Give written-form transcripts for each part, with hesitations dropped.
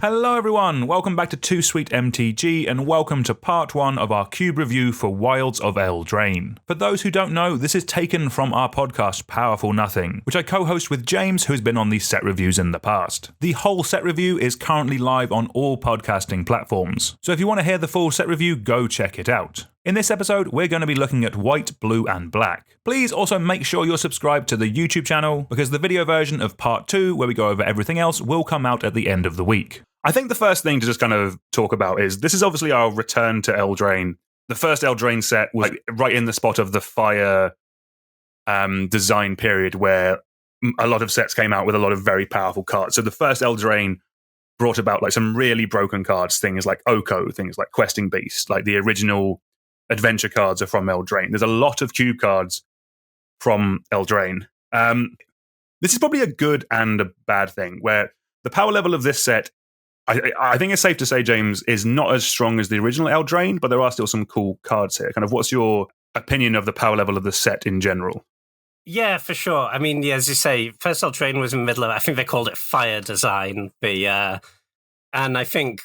Hello everyone, welcome back to Too Sweet MTG and welcome to part 1 of our cube review for Wilds of Eldraine. For those who don't know, this is taken from our podcast Powerful Nothing, which I co-host with James, who's been on these set reviews in the past. The whole set review is currently live on all podcasting platforms, so if you want to hear the full set review, go check it out. In this episode, we're going to be looking at white, blue, and black. Please also make sure you're subscribed to the YouTube channel, because the video version of part 2, where we go over everything else, will come out at the end of the week. I think the first thing to just kind of talk about is, this is obviously our return to Eldraine. The first Eldraine set was right in the spot of the Fire design period, where a lot of sets came out with a lot of very powerful cards. So the first Eldraine brought about some really broken cards, things like Oko, things like Questing Beast, like the original adventure cards are from Eldraine. There's a lot of cube cards from Eldraine. This is probably a good and a bad thing, where the power level of this set, I think it's safe to say, James, is not as strong as the original Eldraine, but there are still some cool cards here. Kind of, what's your opinion of the power level of the set in general? Yeah, for sure. I mean, as you say, first Eldraine was in the middle of, I think they called it Fire Design. And I think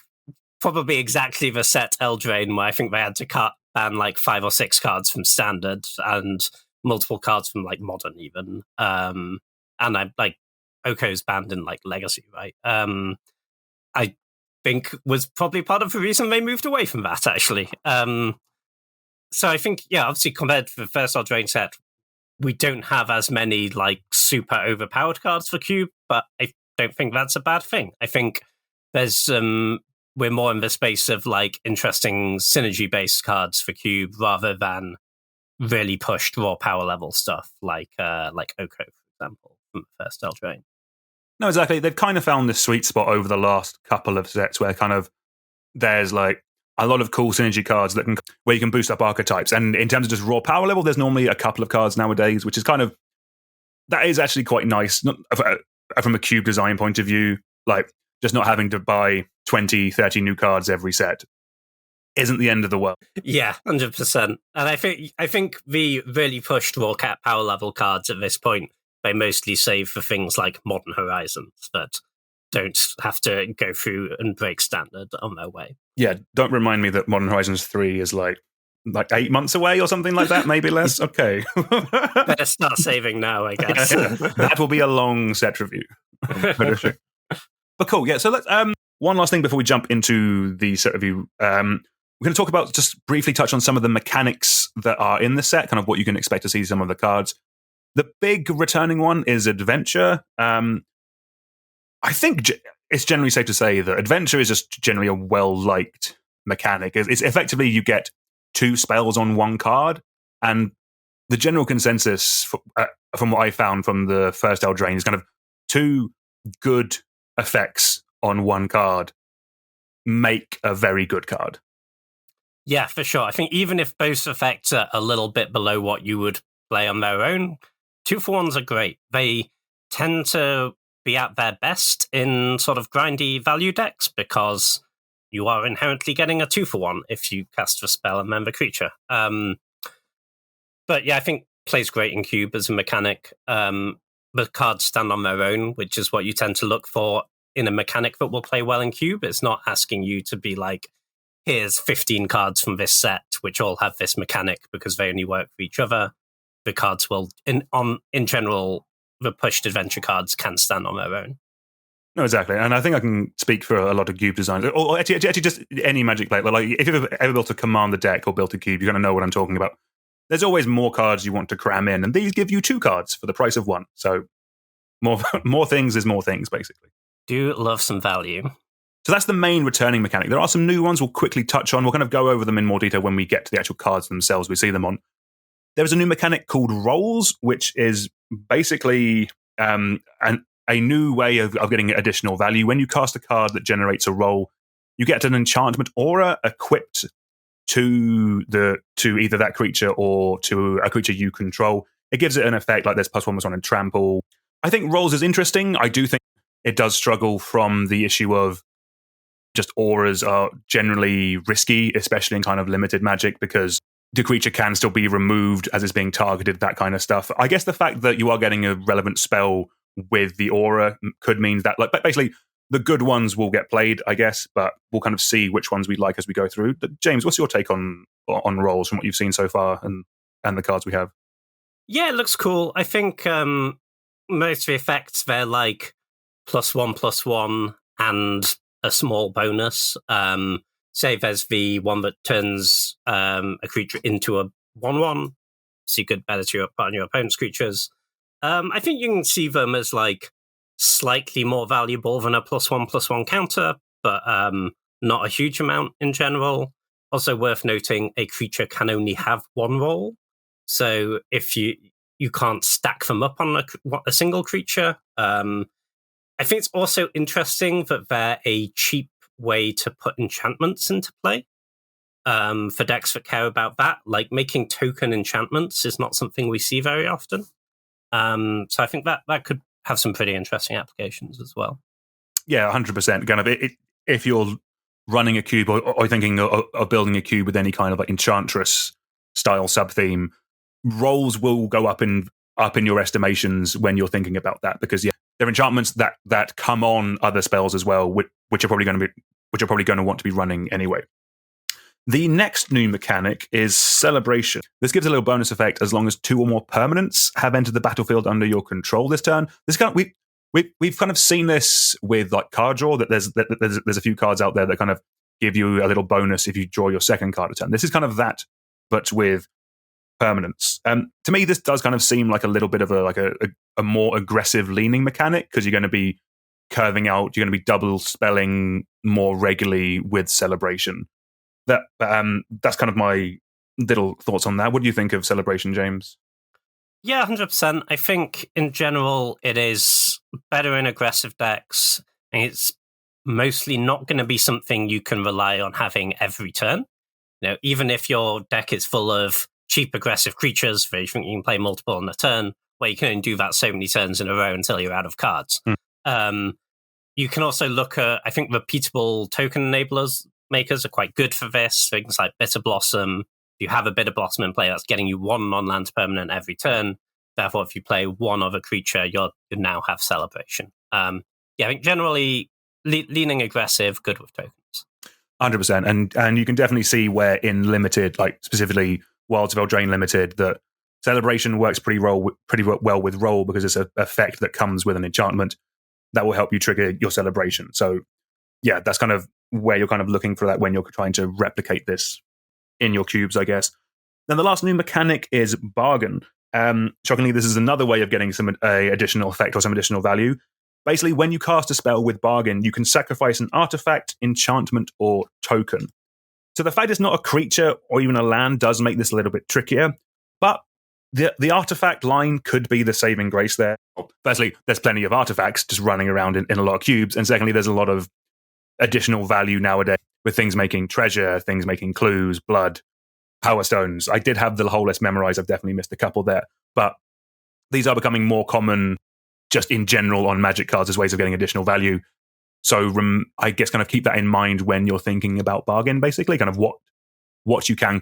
probably exactly the set Eldraine, where I think they had to ban like 5 or 6 cards from Standard and multiple cards from like Modern even. And I like Oko's banned in like Legacy, right? I think was probably part of the reason they moved away from that, actually. So I think, yeah, obviously compared to the first Eldraine set, we don't have as many like super overpowered cards for Cube, but I don't think that's a bad thing. I think there's we're more in the space of like interesting synergy-based cards for Cube rather than really pushed raw power level stuff like Oko, for example, from the first Eldraine. No, exactly. They've kind of found this sweet spot over the last couple of sets where kind of there's like a lot of cool synergy cards where you can boost up archetypes. And in terms of just raw power level, there's normally a couple of cards nowadays, which is kind of, that is actually quite nice from a cube design point of view. Like, just not having to buy 20, 30 new cards every set isn't the end of the world. Yeah, 100%. And I think the really pushed raw power level cards at this point, they mostly save for things like Modern Horizons that don't have to go through and break Standard on their way. Yeah, don't remind me that Modern Horizons 3 is like 8 months away or something like that, maybe less. Okay. Better start saving now, I guess. That will be a long set review. But cool, yeah. So let's one last thing before we jump into the set review. We're going to talk about, just briefly touch on some of the mechanics that are in the set, kind of what you can expect to see some of the cards. The big returning one is Adventure. I think it's generally safe to say that Adventure is just generally a well-liked mechanic. It's effectively, you get 2 spells on 1 card, and the general consensus from what I found from the first Eldraine is kind of 2 good effects on 1 card make a very good card. Yeah, for sure. I think even if both effects are a little bit below what you would play on their own, 2-for-1s are great. They tend to be at their best in sort of grindy value decks because you are inherently getting a 2-for-1 if you cast a spell and member creature. But yeah, I think plays great in Cube as a mechanic. The cards stand on their own, which is what you tend to look for in a mechanic that will play well in Cube. It's not asking you to be like, here's 15 cards from this set, which all have this mechanic because they only work for each other. The cards will, in general, the pushed adventure cards can stand on their own. No, exactly. And I think I can speak for a lot of Cube designers, or actually just any Magic player. Like, if you've ever built a Commander deck or built a Cube, you're going to know what I'm talking about. There's always more cards you want to cram in, and these give you 2 cards for the price of 1. So more things is more things, basically. Do love some value. So that's the main returning mechanic. There are some new ones we'll quickly touch on. We'll kind of go over them in more detail when we get to the actual cards themselves. We see them on. There's a new mechanic called Rolls, which is basically a new way of getting additional value. When you cast a card that generates a roll, you get an enchantment aura equipped to either that creature or to a creature you control. It gives it an effect like there's +1/+1 and trample. I think Rolls is interesting. I do think it does struggle from the issue of just auras are generally risky, especially in kind of limited Magic, because the creature can still be removed as it's being targeted, that kind of stuff. I guess the fact that you are getting a relevant spell with the aura could mean that, like, basically, the good ones will get played, I guess, but we'll kind of see which ones we like as we go through. James, what's your take on rolls from what you've seen so far and the cards we have? Yeah, it looks cool. I think most of the effects, they're like +1/+1 and a small bonus. Say there's the one that turns a creature into a 1/1, so you could better to put on your opponent's creatures. I think you can see them as like slightly more valuable than a +1/+1 counter, but not a huge amount in general. Also worth noting, a creature can only have one roll. So if you can't stack them up on a single creature. I think it's also interesting that they're a cheap way to put enchantments into play. For decks that care about that, like making token enchantments is not something we see very often. So I think that could have some pretty interesting applications as well. Yeah, 100%. Kind of if you're running a cube or thinking of building a cube with any kind of like Enchantress style sub-theme, rolls will go up in your estimations when you're thinking about that, because they're enchantments that come on other spells as well, which are probably going to want to be running anyway. The next new mechanic is Celebration. This gives a little bonus effect as long as 2 or more permanents have entered the battlefield under your control this turn. This kind of, we've kind of seen this with like card draw, that there's a few cards out there that kind of give you a little bonus if you draw your second card a turn. This is kind of that, but with permanents. To me, this does kind of seem like a little bit of a more aggressive leaning mechanic, because you're going to be curving out, you're going to be double spelling more regularly with Celebration. That's kind of my little thoughts on that. What do you think of Celebration, James? Yeah, 100%. I think in general it is better in aggressive decks, and it's mostly not going to be something you can rely on having every turn. You know, even if your deck is full of cheap aggressive creatures, where you think you can play multiple on a turn, where you can only do that so many turns in a row until you're out of cards. You can also look at, I think, repeatable token enablers makers are quite good for this. Things like Bitter Blossom. If you have a Bitter Blossom in play, that's getting you 1 non-land permanent every turn. Therefore, if you play one other creature, you now have Celebration. I think generally leaning aggressive, good with tokens. 100%. And you can definitely see where in Limited, like specifically Wilds of Eldraine Limited, that Celebration works pretty well with roll, because it's an effect that comes with an enchantment that will help you trigger your Celebration. So yeah, that's kind of where you're kind of looking for that when you're trying to replicate this in your cubes, I guess. Then the last new mechanic is Bargain. Shockingly, this is another way of getting some additional effect or some additional value. Basically, when you cast a spell with Bargain, you can sacrifice an artifact, enchantment, or token. So the fact it's not a creature or even a land does make this a little bit trickier, but the artifact line could be the saving grace there. Firstly, there's plenty of artifacts just running around in a lot of cubes, and secondly, there's a lot of additional value nowadays with things making treasure, things making clues, blood, power stones. I did have the whole list memorized. I've definitely missed a couple there, but these are becoming more common just in general on Magic cards as ways of getting additional value. So I guess kind of keep that in mind when you're thinking about Bargain, basically, kind of what you can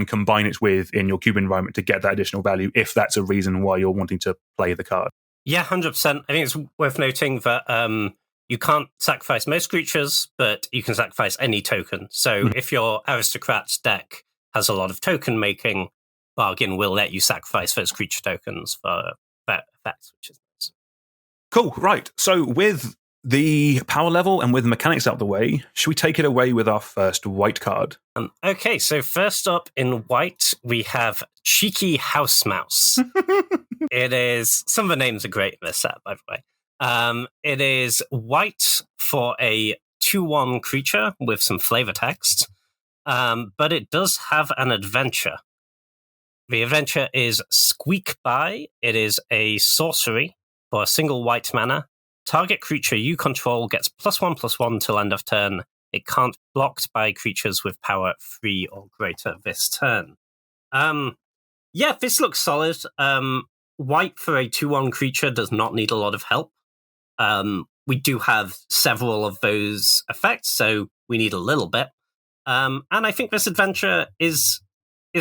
combine it with in your cube environment to get that additional value, if that's a reason why you're wanting to play the card. Yeah, 100%. I think it's worth noting that you can't sacrifice most creatures, but you can sacrifice any token. So if your Aristocrats deck has a lot of token making, Bargain will let you sacrifice those creature tokens for that effect, which is nice. Cool, right. So with the power level and with mechanics out the way, should we take it away with our first white card? Okay, so first up in white, we have Cheeky House Mouse. It is, some of the names are great in this set, by the way. It is white for a 2/1 creature with some flavor text, but it does have an adventure. The adventure is Squeak By. It is a sorcery for a single white mana. Target creature you control gets +1/+1 till end of turn. It can't be blocked by creatures with power 3 or greater this turn. Yeah, this looks solid. White for a 2/1 creature does not need a lot of help. We do have several of those effects, so we need a little bit. And I think this adventure is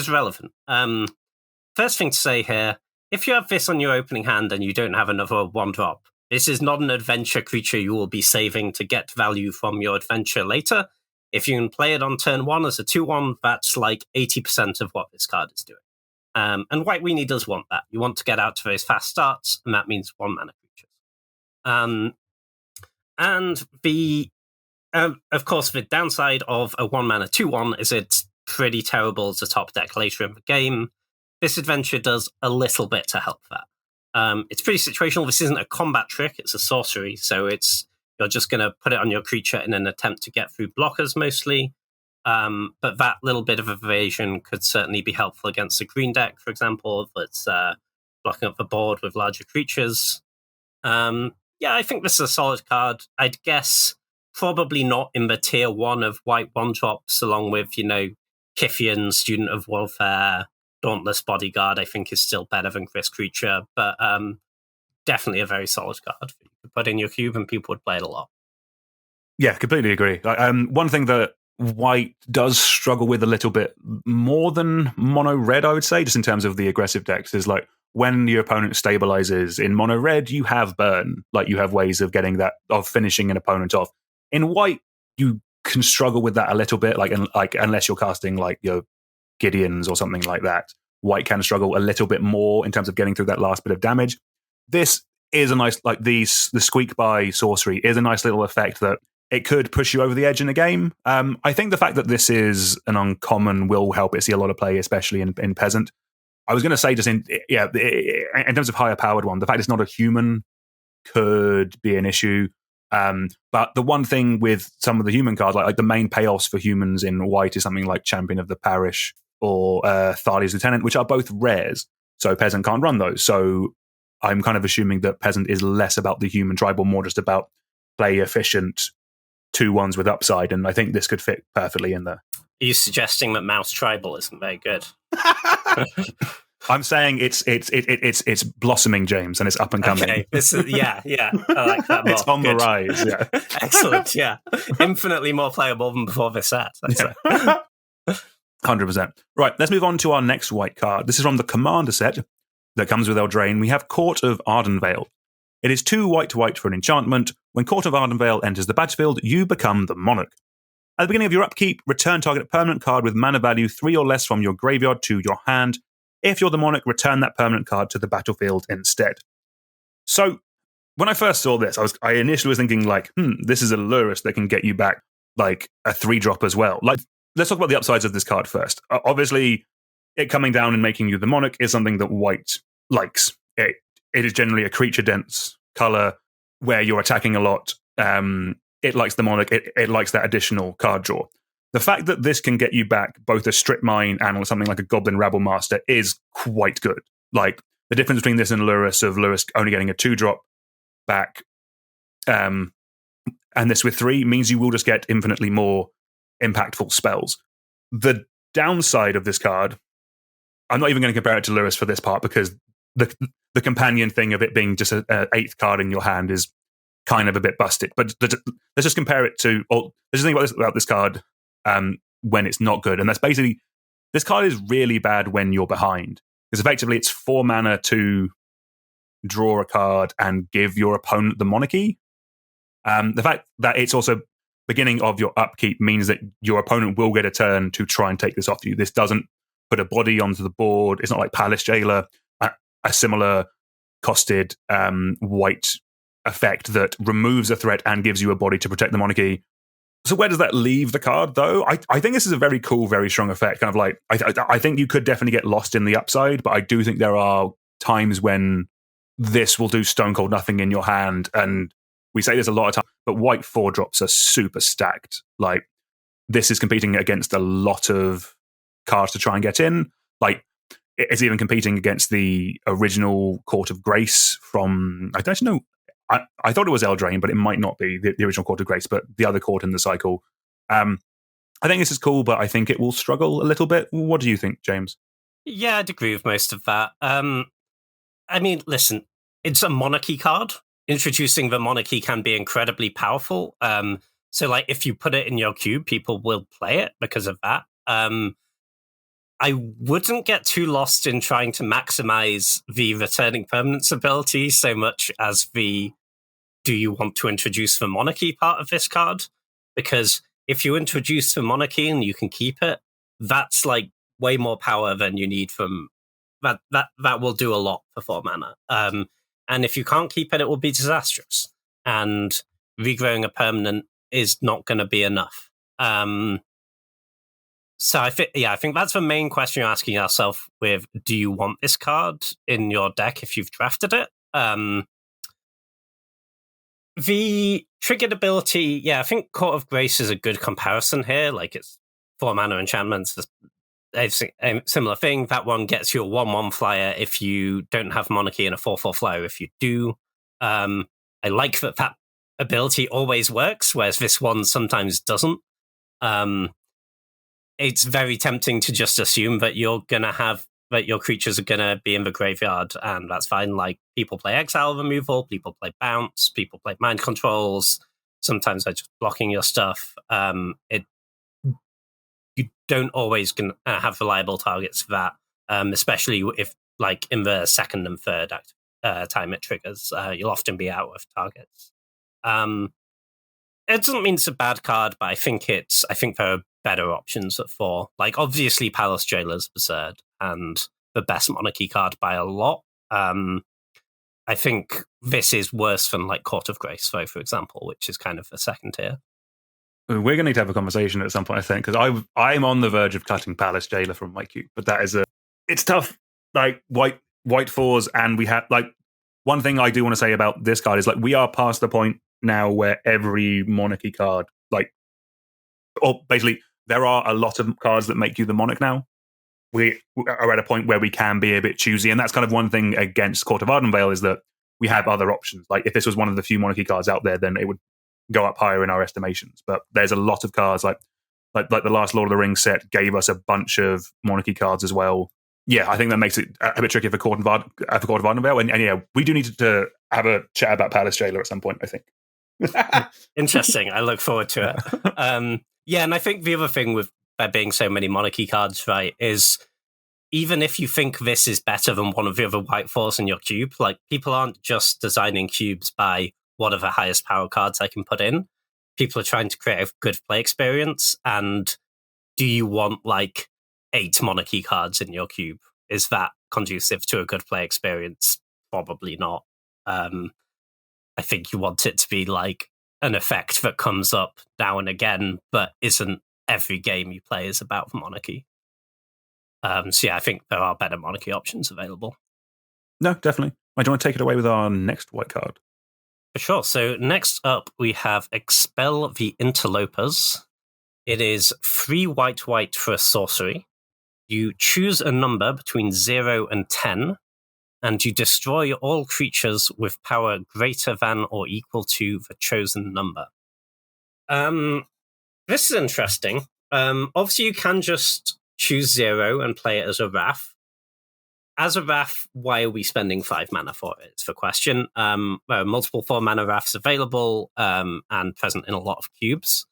relevant. First thing to say here, if you have this on your opening hand and you don't have another 1-drop, This is not an adventure creature you will be saving to get value from your adventure later. If you can play it on turn 1 as a 2/1, that's like 80% of what this card is doing. And White Weenie does want that. You want to get out to those fast starts, and that means 1-mana creatures. And of course, the downside of a 1-mana 2/1 is it's pretty terrible as a top deck later in the game. This adventure does a little bit to help that. It's pretty situational. This isn't a combat trick, it's a sorcery, so you're just going to put it on your creature in an attempt to get through blockers mostly. But that little bit of evasion could certainly be helpful against a green deck, for example, that's blocking up the board with larger creatures. I think this is a solid card. I'd guess probably not in the tier 1 of white 1-drops, along with, Kithian, Student of Warfare, Dauntless Bodyguard, I think is still better than Chris Creature, but definitely a very solid card. You could put in your cube and people would play it a lot. Yeah, completely agree. One thing that white does struggle with a little bit more than mono red, I would say, just in terms of the aggressive decks, is like when your opponent stabilizes in mono red, you have burn. Like you have ways of getting that, of finishing an opponent off. In white, you can struggle with that a little bit, like unless you're casting like your Gideons or something like that. White can struggle a little bit more in terms of getting through that last bit of damage. This is a nice, like the squeak by sorcery is a nice little effect that it could push you over the edge in a game. I think the fact that this is an uncommon will help it see a lot of play, especially in Peasant. I was going to say just in terms of higher powered one, the fact it's not a human could be an issue. But the one thing with some of the human cards, like the main payoffs for humans in white is something like Champion of the Parish or Thalia's Lieutenant, which are both rares. So Peasant can't run those. So I'm kind of assuming that Peasant is less about the human tribal, more just about play efficient 2/1s with upside. And I think this could fit perfectly in there. Are you suggesting that Mouse Tribal isn't very good? I'm saying it's blossoming, James, and it's up and coming. Okay, yeah, I like that more. It's on the rise, yeah. Excellent, yeah. Infinitely more playable than before this set. 100%. Right, let's move on to our next white card. This is from the Commander set that comes with Eldraine. We have Court of Arden Vale. It is 2 white for an enchantment. When Court of Arden Vale enters the battlefield, you become the monarch. At the beginning of your upkeep, return target permanent card with mana value 3 or less from your graveyard to your hand. If you're the monarch, return that permanent card to the battlefield instead. So, when I first saw this, I initially was thinking like, this is a Lurrus that can get you back like a 3-drop as well. Like, let's talk about the upsides of this card first. Obviously, it coming down and making you the monarch is something that white likes. It is generally a creature-dense color where you're attacking a lot. It likes the monarch. It likes that additional card draw. The fact that this can get you back both a Strip Mine and something like a Goblin Rabble Master is quite good. Like, the difference between this and Lurrus only getting a 2-drop back, and this with 3 means you will just get infinitely more impactful spells. The downside of this card, I'm not even going to compare it to Lurrus for this part because the companion thing of it being just an 8th card in your hand is kind of a bit busted. But let's just compare it to, let's just think about this card when it's not good. And that's basically, this card is really bad when you're behind. Because effectively it's 4 mana to draw a card and give your opponent the monarchy. The fact that it's also beginning of your upkeep means that your opponent will get a turn to try and take this off you. This doesn't put a body onto the board. It's not like Palace Jailer, a similar costed white effect that removes a threat and gives you a body to protect the monarchy. So where does that leave the card, though? I think this is a very cool, very strong effect. Kind of like, I think you could definitely get lost in the upside, but I do think there are times when this will do stone cold nothing in your hand. And we say this a lot of times, but white 4-drops are super stacked. Like, this is competing against a lot of cards to try and get in. Like, it's even competing against the original Court of Grace from, I don't know, I thought it was Eldraine, but it might not be the original Court of Grace, but the other court in the cycle. I think this is cool, but I think it will struggle a little bit. What do you think, James? Yeah, I'd agree with most of that. I mean, listen, it's a monarchy card. Introducing the monarchy can be incredibly powerful. So, like, if you put it in your cube, people will play it because of that. I wouldn't get too lost in trying to maximize the returning permanence ability so much as the do you want to introduce the monarchy part of this card? Because if you introduce the monarchy and you can keep it, that's like way more power than you need from that. That will do a lot for 4 mana. And if you can't keep it, it will be disastrous. And regrowing a permanent is not going to be enough. So I think that's the main question you're asking yourself with, do you want this card in your deck if you've drafted it? The triggered ability, I think Court of Grace is a good comparison here. Like, it's 4 mana enchantments, a similar thing. That one gets you a 1/1 flyer if you don't have monarchy, and a 4/4 flyer if you do. I like that ability always works, whereas this one sometimes doesn't. It's very tempting to just assume that you're going to have that your creatures are going to be in the graveyard, and that's fine. Like, people play exile removal, people play bounce, people play mind controls. Sometimes they're just blocking your stuff. You don't always have reliable targets for that, especially if, like, in the second and third time it triggers, you'll often be out of targets. It doesn't mean it's a bad card, but I think there are better options at 4. Like, obviously, Palace Jailer's absurd and the best monarchy card by a lot. I think this is worse than, like, Court of Grace, though, for example, which is kind of a second tier. We're going to need to have a conversation at some point, I think, because I'm on the verge of cutting Palace Jailer from my cube, but it's tough. Like, white 4s, and we have, like, one thing I do want to say about this card is, like, we are past the point now where every monarchy card, like, or basically there are a lot of cards that make you the monarch now. We are at a point where we can be a bit choosy, and that's kind of one thing against Court of Arden Vale, is that we have other options. Like, if this was one of the few monarchy cards out there, then it would go up higher in our estimations. But there's a lot of cards, like the last Lord of the Rings set gave us a bunch of monarchy cards as well. Yeah, I think that makes it a bit tricky for Court of Arden Vale. And yeah, we do need to have a chat about Palace Jailer at some point, I think. Interesting. I look forward to it. And I think the other thing with there being so many monarchy cards, right, is even if you think this is better than one of the other white 4s in your cube, like, people aren't just designing cubes by what are the highest power cards I can put in. People are trying to create a good play experience. And do you want, like, 8 monarchy cards in your cube? Is that conducive to a good play experience? Probably not. I think you want it to be like an effect that comes up now and again, but isn't every game you play is about monarchy. So yeah, I think there are better monarchy options available. No, definitely. Do you want to take it away with our next white card? For sure. So next up, we have Exfil The Interlopers. It is 3 white for a sorcery. You choose a number between 0 and 10, and you destroy all creatures with power greater than or equal to the chosen number. This is interesting. Obviously, you can just choose 0 and play it as a Wrath. As a Wrath, why are we spending 5 mana for it? It's the question. There are multiple 4 mana Wraths available and present in a lot of cubes.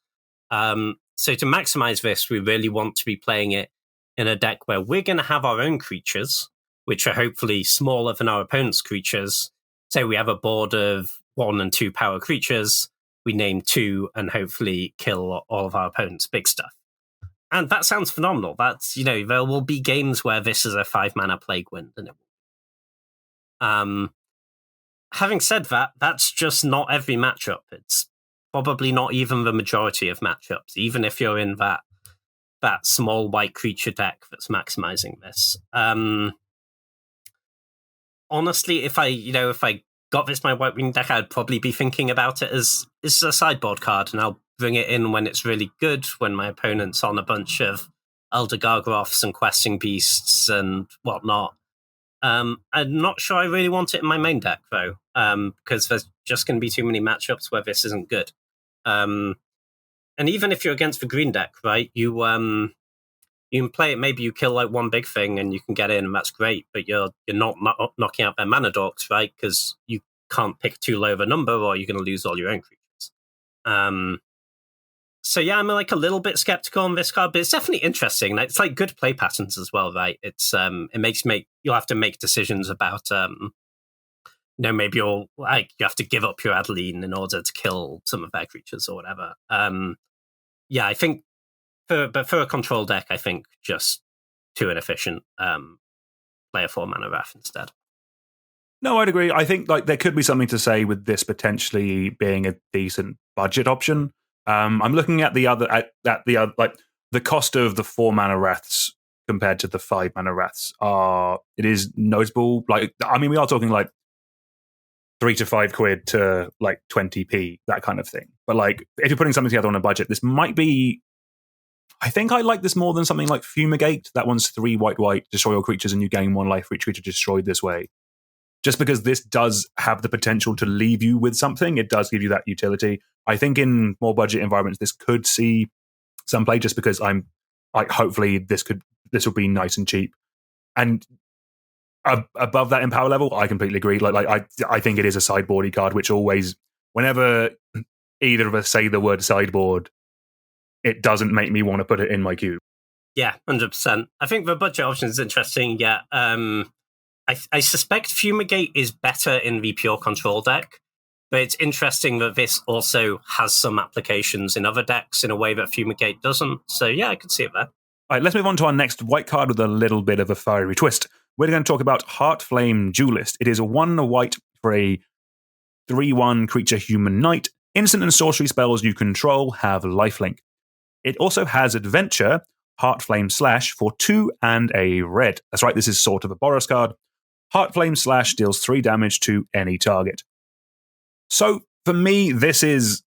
So to maximize this, we really want to be playing it in a deck where we're going to have our own creatures, which are hopefully smaller than our opponent's creatures. Say we have a board of 1 and 2 power creatures, we name 2 and hopefully kill all of our opponent's big stuff. And that sounds phenomenal. That's, there will be games where this is a 5 mana Plague Wind. And having said that, that's just not every matchup. It's probably not even the majority of matchups, even if you're in that small white creature deck that's maximizing this. Honestly, if I got this my white wing deck, I'd probably be thinking about it as a sideboard card, and I'll bring it in when it's really good, when my opponent's on a bunch of Elder Gargoths and Questing Beasts and whatnot. I'm not sure I really want it in my main deck, though, because there's just going to be too many matchups where this isn't good. And even if you're against the green deck, right, you can play it, maybe you kill like one big thing and you can get in, and that's great, but you're not knocking out their mana dorks, right? Because you can't pick too low of a number or you're going to lose all your own creatures. So yeah, I'm like a little bit skeptical on this card, but it's definitely interesting. It's like good play patterns as well, right? It's you'll have to make decisions about maybe you have to give up your Adeline in order to kill some of their creatures or whatever. I think for a control deck, I think just too inefficient. Play a 4-mana Wrath instead. No, I'd agree. I think there could be something to say with this potentially being a decent budget option. I'm looking at the cost of the 4-mana Wraths compared to the 5-mana Wraths it is noticeable. We are talking 3 to 5 quid to 20p, that kind of thing. But if you're putting something together on a budget, this might be. I think I like this more than something like Fumigate. That one's 3 white, destroy all creatures, and you gain 1 life for each creature destroyed this way. Just because this does have the potential to leave you with something, it does give you that utility. I think in more budget environments, this could see some play. Just because hopefully this will be nice and cheap, and above that in power level, I completely agree. I think it is a sideboardy card, which always, whenever either of us say the word sideboard, it doesn't make me want to put it in my cube. Yeah, 100%. I think the budget option is interesting. Yeah. I suspect Fumigate is better in the pure control deck, but it's interesting that this also has some applications in other decks in a way that Fumigate doesn't. So yeah, I could see it there. All right, let's move on to our next white card with a little bit of a fiery twist. We're going to talk about Heartflame Duelist. It is a 1 white for a 3/1 creature human knight. Instant and sorcery spells you control have lifelink. It also has Adventure, Heartflame Slash, for 2 and a red. That's right, this is sort of a Boros card. Heartflame Slash deals 3 damage to any target. So, for me, this is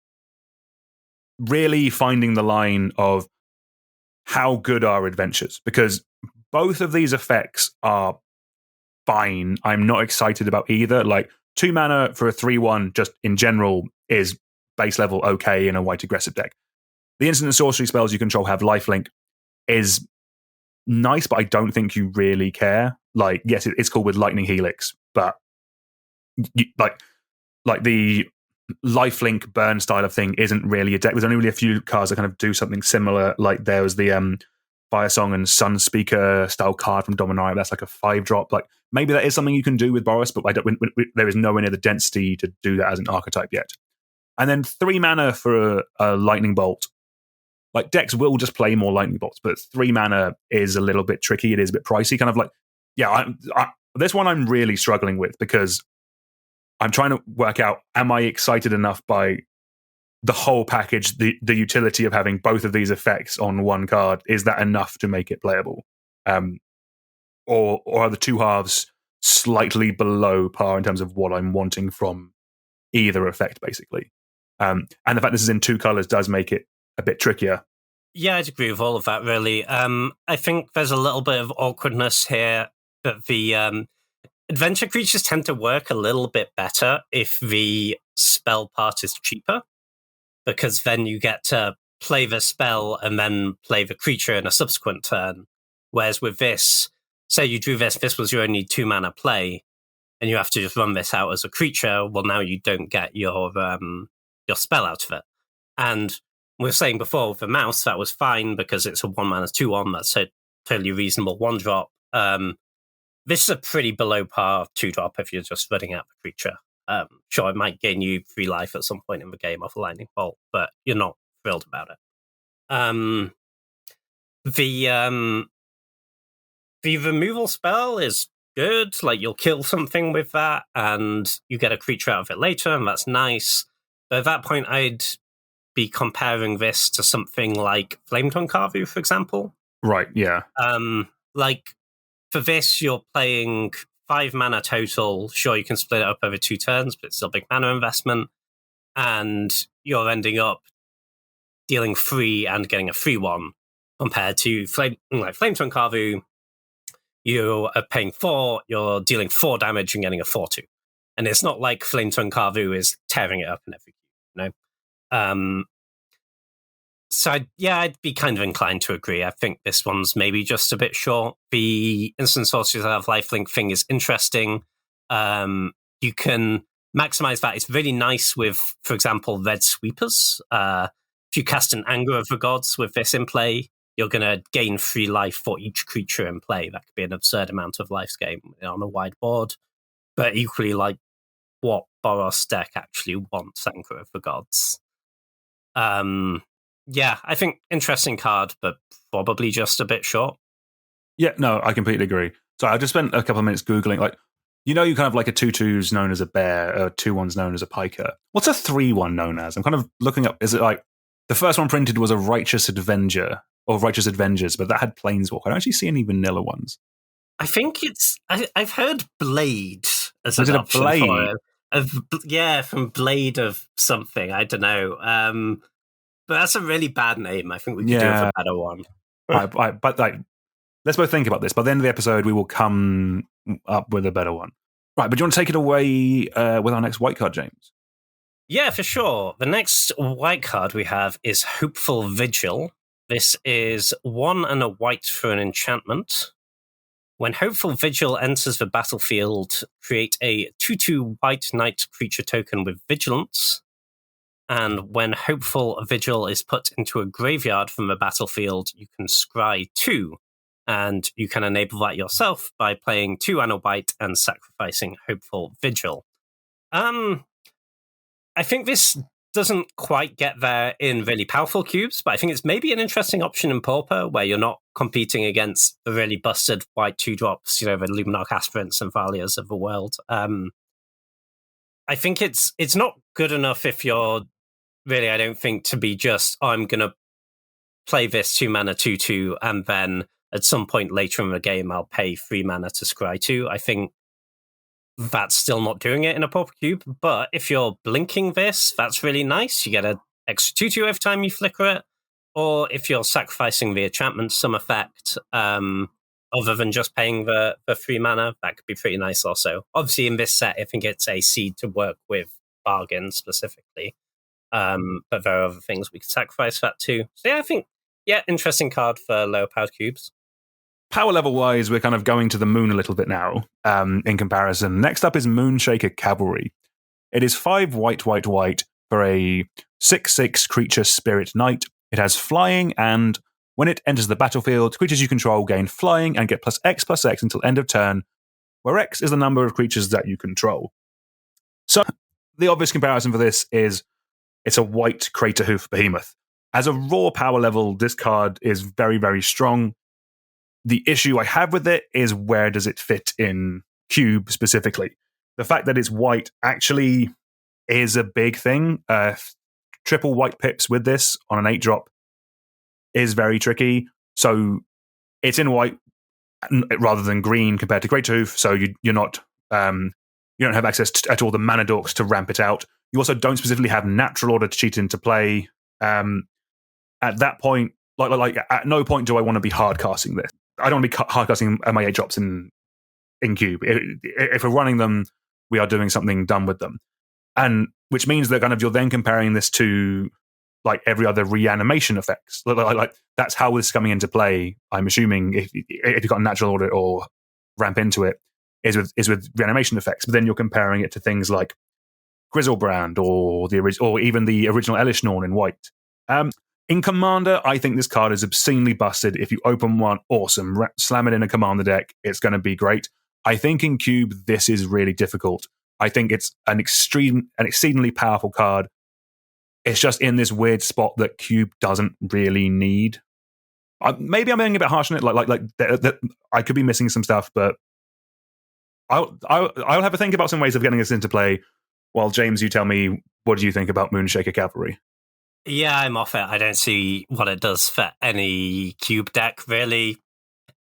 really finding the line of how good are adventures, because both of these effects are fine. I'm not excited about either. 2 mana for a 3/1, just in general, is base level okay in a white aggressive deck. The instant and sorcery spells you control have lifelink is nice, but I don't think you really care. Yes, it's cool with Lightning Helix, but the lifelink burn style of thing isn't really a deck. There's only really a few cards that kind of do something similar. There was the Firesong and Sunspeaker style card from Dominaria. That's a 5-drop. Maybe that is something you can do with Boros, but there is nowhere near the density to do that as an archetype yet. And then 3 mana for a Lightning Bolt. Decks will just play more Lightning Bolts, but 3 mana is a little bit tricky. It is a bit pricey. This one I'm really struggling with, because I'm trying to work out, am I excited enough by the whole package, the utility of having both of these effects on one card? Is that enough to make it playable? Or are the two halves slightly below par in terms of what I'm wanting from either effect, basically? And the fact this is in 2 colors does make it a bit trickier. Yeah, I'd agree with all of that, really. I think there's a little bit of awkwardness here, that the adventure creatures tend to work a little bit better if the spell part is cheaper, because then you get to play the spell and then play the creature in a subsequent turn. Whereas with this, say you drew this was your only 2 mana play, and you have to just run this out as a creature, well, now you don't get your spell out of it. And we were saying before, with the mouse, that was fine because it's a 1 mana 2/1. That's a totally reasonable 1-drop. This is a pretty below par 2-drop if you're just running out the creature. Sure, it might gain you 3 life at some point in the game off a lightning bolt, but you're not thrilled about it. The removal spell is good. You'll kill something with that, and you get a creature out of it later, and that's nice. But at that point, I'd be comparing this to something like Flametongue Carvu, for example. Right, yeah. For this, you're playing 5 mana total. Sure, you can split it up over 2 turns, but it's still a big mana investment. And you're ending up dealing 3 and getting a 3/1, compared to Flametongue Carvu. You are paying 4, you're dealing 4 damage and getting a 4/2. And it's not like Flametongue Carvu is tearing it up in every game, So I'd be kind of inclined to agree. I think this one's maybe just a bit short. The instant sorceries that have lifelink thing is interesting. You can maximize that. It's really nice with, for example, red sweepers. If you cast an Anger of the Gods with this in play, you're going to gain 3 life for each creature in play. That could be an absurd amount of life game on a wide board. But equally, what Boros deck actually wants Anchor of the Gods. Yeah, I think interesting card, but probably just a bit short. Yeah, no, I completely agree. So I just spent a couple of minutes Googling, like, you kind of like a 2/2's known as a bear, a 2/1's known as a piker. What's a 3/1 known as? I'm kind of looking up, is it like, the first one printed was a Righteous Avenger, or Righteous Avengers, but that had Planeswalker. I don't actually see any vanilla ones. I think I've heard Blade as Was an it a option Blade? for it. Yeah, from Blade of something, I don't know. But that's a really bad name. I think we could do with a better one. But like, let's both think about this. By the end of the episode, we will come up with a better one. Right, but do you want to take it away with our next white card, James? Yeah, for sure. The next white card we have is Hopeful Vigil. This is 1 and a white for an enchantment. When Hopeful Vigil enters the battlefield, create a 2/2 white knight creature token with Vigilance. And when Hopeful Vigil is put into a graveyard from the battlefield, you can scry 2. And you can enable that yourself by playing 2 and a white and sacrificing Hopeful Vigil. I think this doesn't quite get there in really powerful cubes, but I think it's maybe an interesting option in Pauper, where you're not competing against the really busted white 2-drops, the Luminarch Aspirants and Valias of the world. I think it's not good enough if you're really, I don't think, to be just, I'm going to play this 2-mana 2/2, and then at some point later in the game, I'll pay 3 mana to scry 2. I think that's still not doing it in a Pauper Cube, but if you're blinking this, that's really nice. You get an extra 2/2 every time you flicker it. Or if you're sacrificing the enchantment, some effect, other than just paying the 3 mana, that could be pretty nice also. Obviously, in this set, I think it's a seed to work with Bargain specifically. But there are other things we could sacrifice that too. So yeah, I think, interesting card for lower powered cubes. Power level wise, we're kind of going to the moon a little bit now in comparison. Next up is Moonshaker Cavalry. It is 5 white for a 6/6 creature spirit knight. It has flying, and when it enters the battlefield, creatures you control gain flying and get +X until end of turn, where X is the number of creatures that you control. So the obvious comparison for this is it's a white Crater Hoof Behemoth. As a raw power level, this card is very, very strong. The issue I have with it is, where does it fit in Cube specifically? The fact that it's white actually is a big thing. Triple white pips with this on an 8-drop is very tricky. So it's in white rather than green compared to Crater Hoof, so you're not you don't have access at all the mana dorks to ramp it out. You also don't specifically have natural order to cheat into play. At that point, like at no point do I want to be hardcasting this. I don't want to be hardcasting my 8-drops in Cube. If we're running them, we are doing something dumb with them. And which means that kind of you're then comparing this to like every other reanimation effects. Like that's how this is coming into play. I'm assuming if you've got natural order or ramp into it, is with reanimation effects. But then you're comparing it to things like Grizzlebrand or even the original Elish Norn in white. In Commander, I think this card is obscenely busted. If you open one, awesome. Slam it in a Commander deck, it's going to be great. I think in Cube, this is really difficult. I think it's an exceedingly powerful card. It's just in this weird spot that Cube doesn't really need. Maybe I'm being a bit harsh on it. Like I could be missing some stuff, but I'll have a think about some ways of getting this into play. While James, you tell me, what do you think about Moonshaker Cavalry? Yeah, I'm off it. I don't see what it does for any Cube deck, really.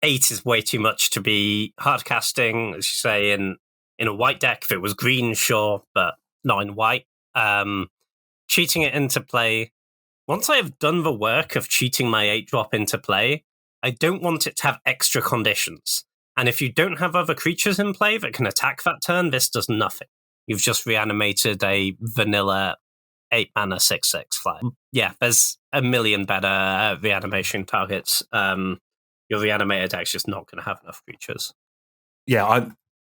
8 is way too much to be hardcasting, as you say, in a white deck. If it was green, sure, but not in white. Cheating it into play. Once I have done the work of cheating my 8-drop into play, I don't want it to have extra conditions. And if you don't have other creatures in play that can attack that turn, this does nothing. You've just reanimated a vanilla 8-mana 6/6 fly. Yeah, there's a million better reanimation targets. Your reanimated deck's just not going to have enough creatures. Yeah,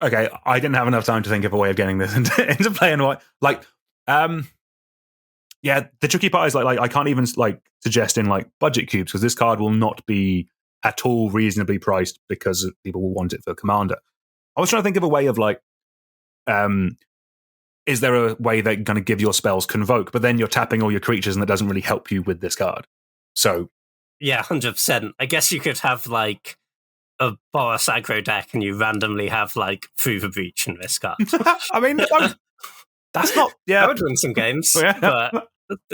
I didn't have enough time to think of a way of getting this into play and what. Yeah, the tricky part is like I can't even suggest in budget cubes, because this card will not be at all reasonably priced because people will want it for Commander. I was trying to think of a way of is there a way they're going to give your spells convoke? But then you're tapping all your creatures, and that doesn't really help you with this card. So, yeah, 100%. I guess you could have like a Boros aggro deck, and you randomly have like Through the Breach in this card. I mean, that's not. Yeah, I would win some games, Yeah. but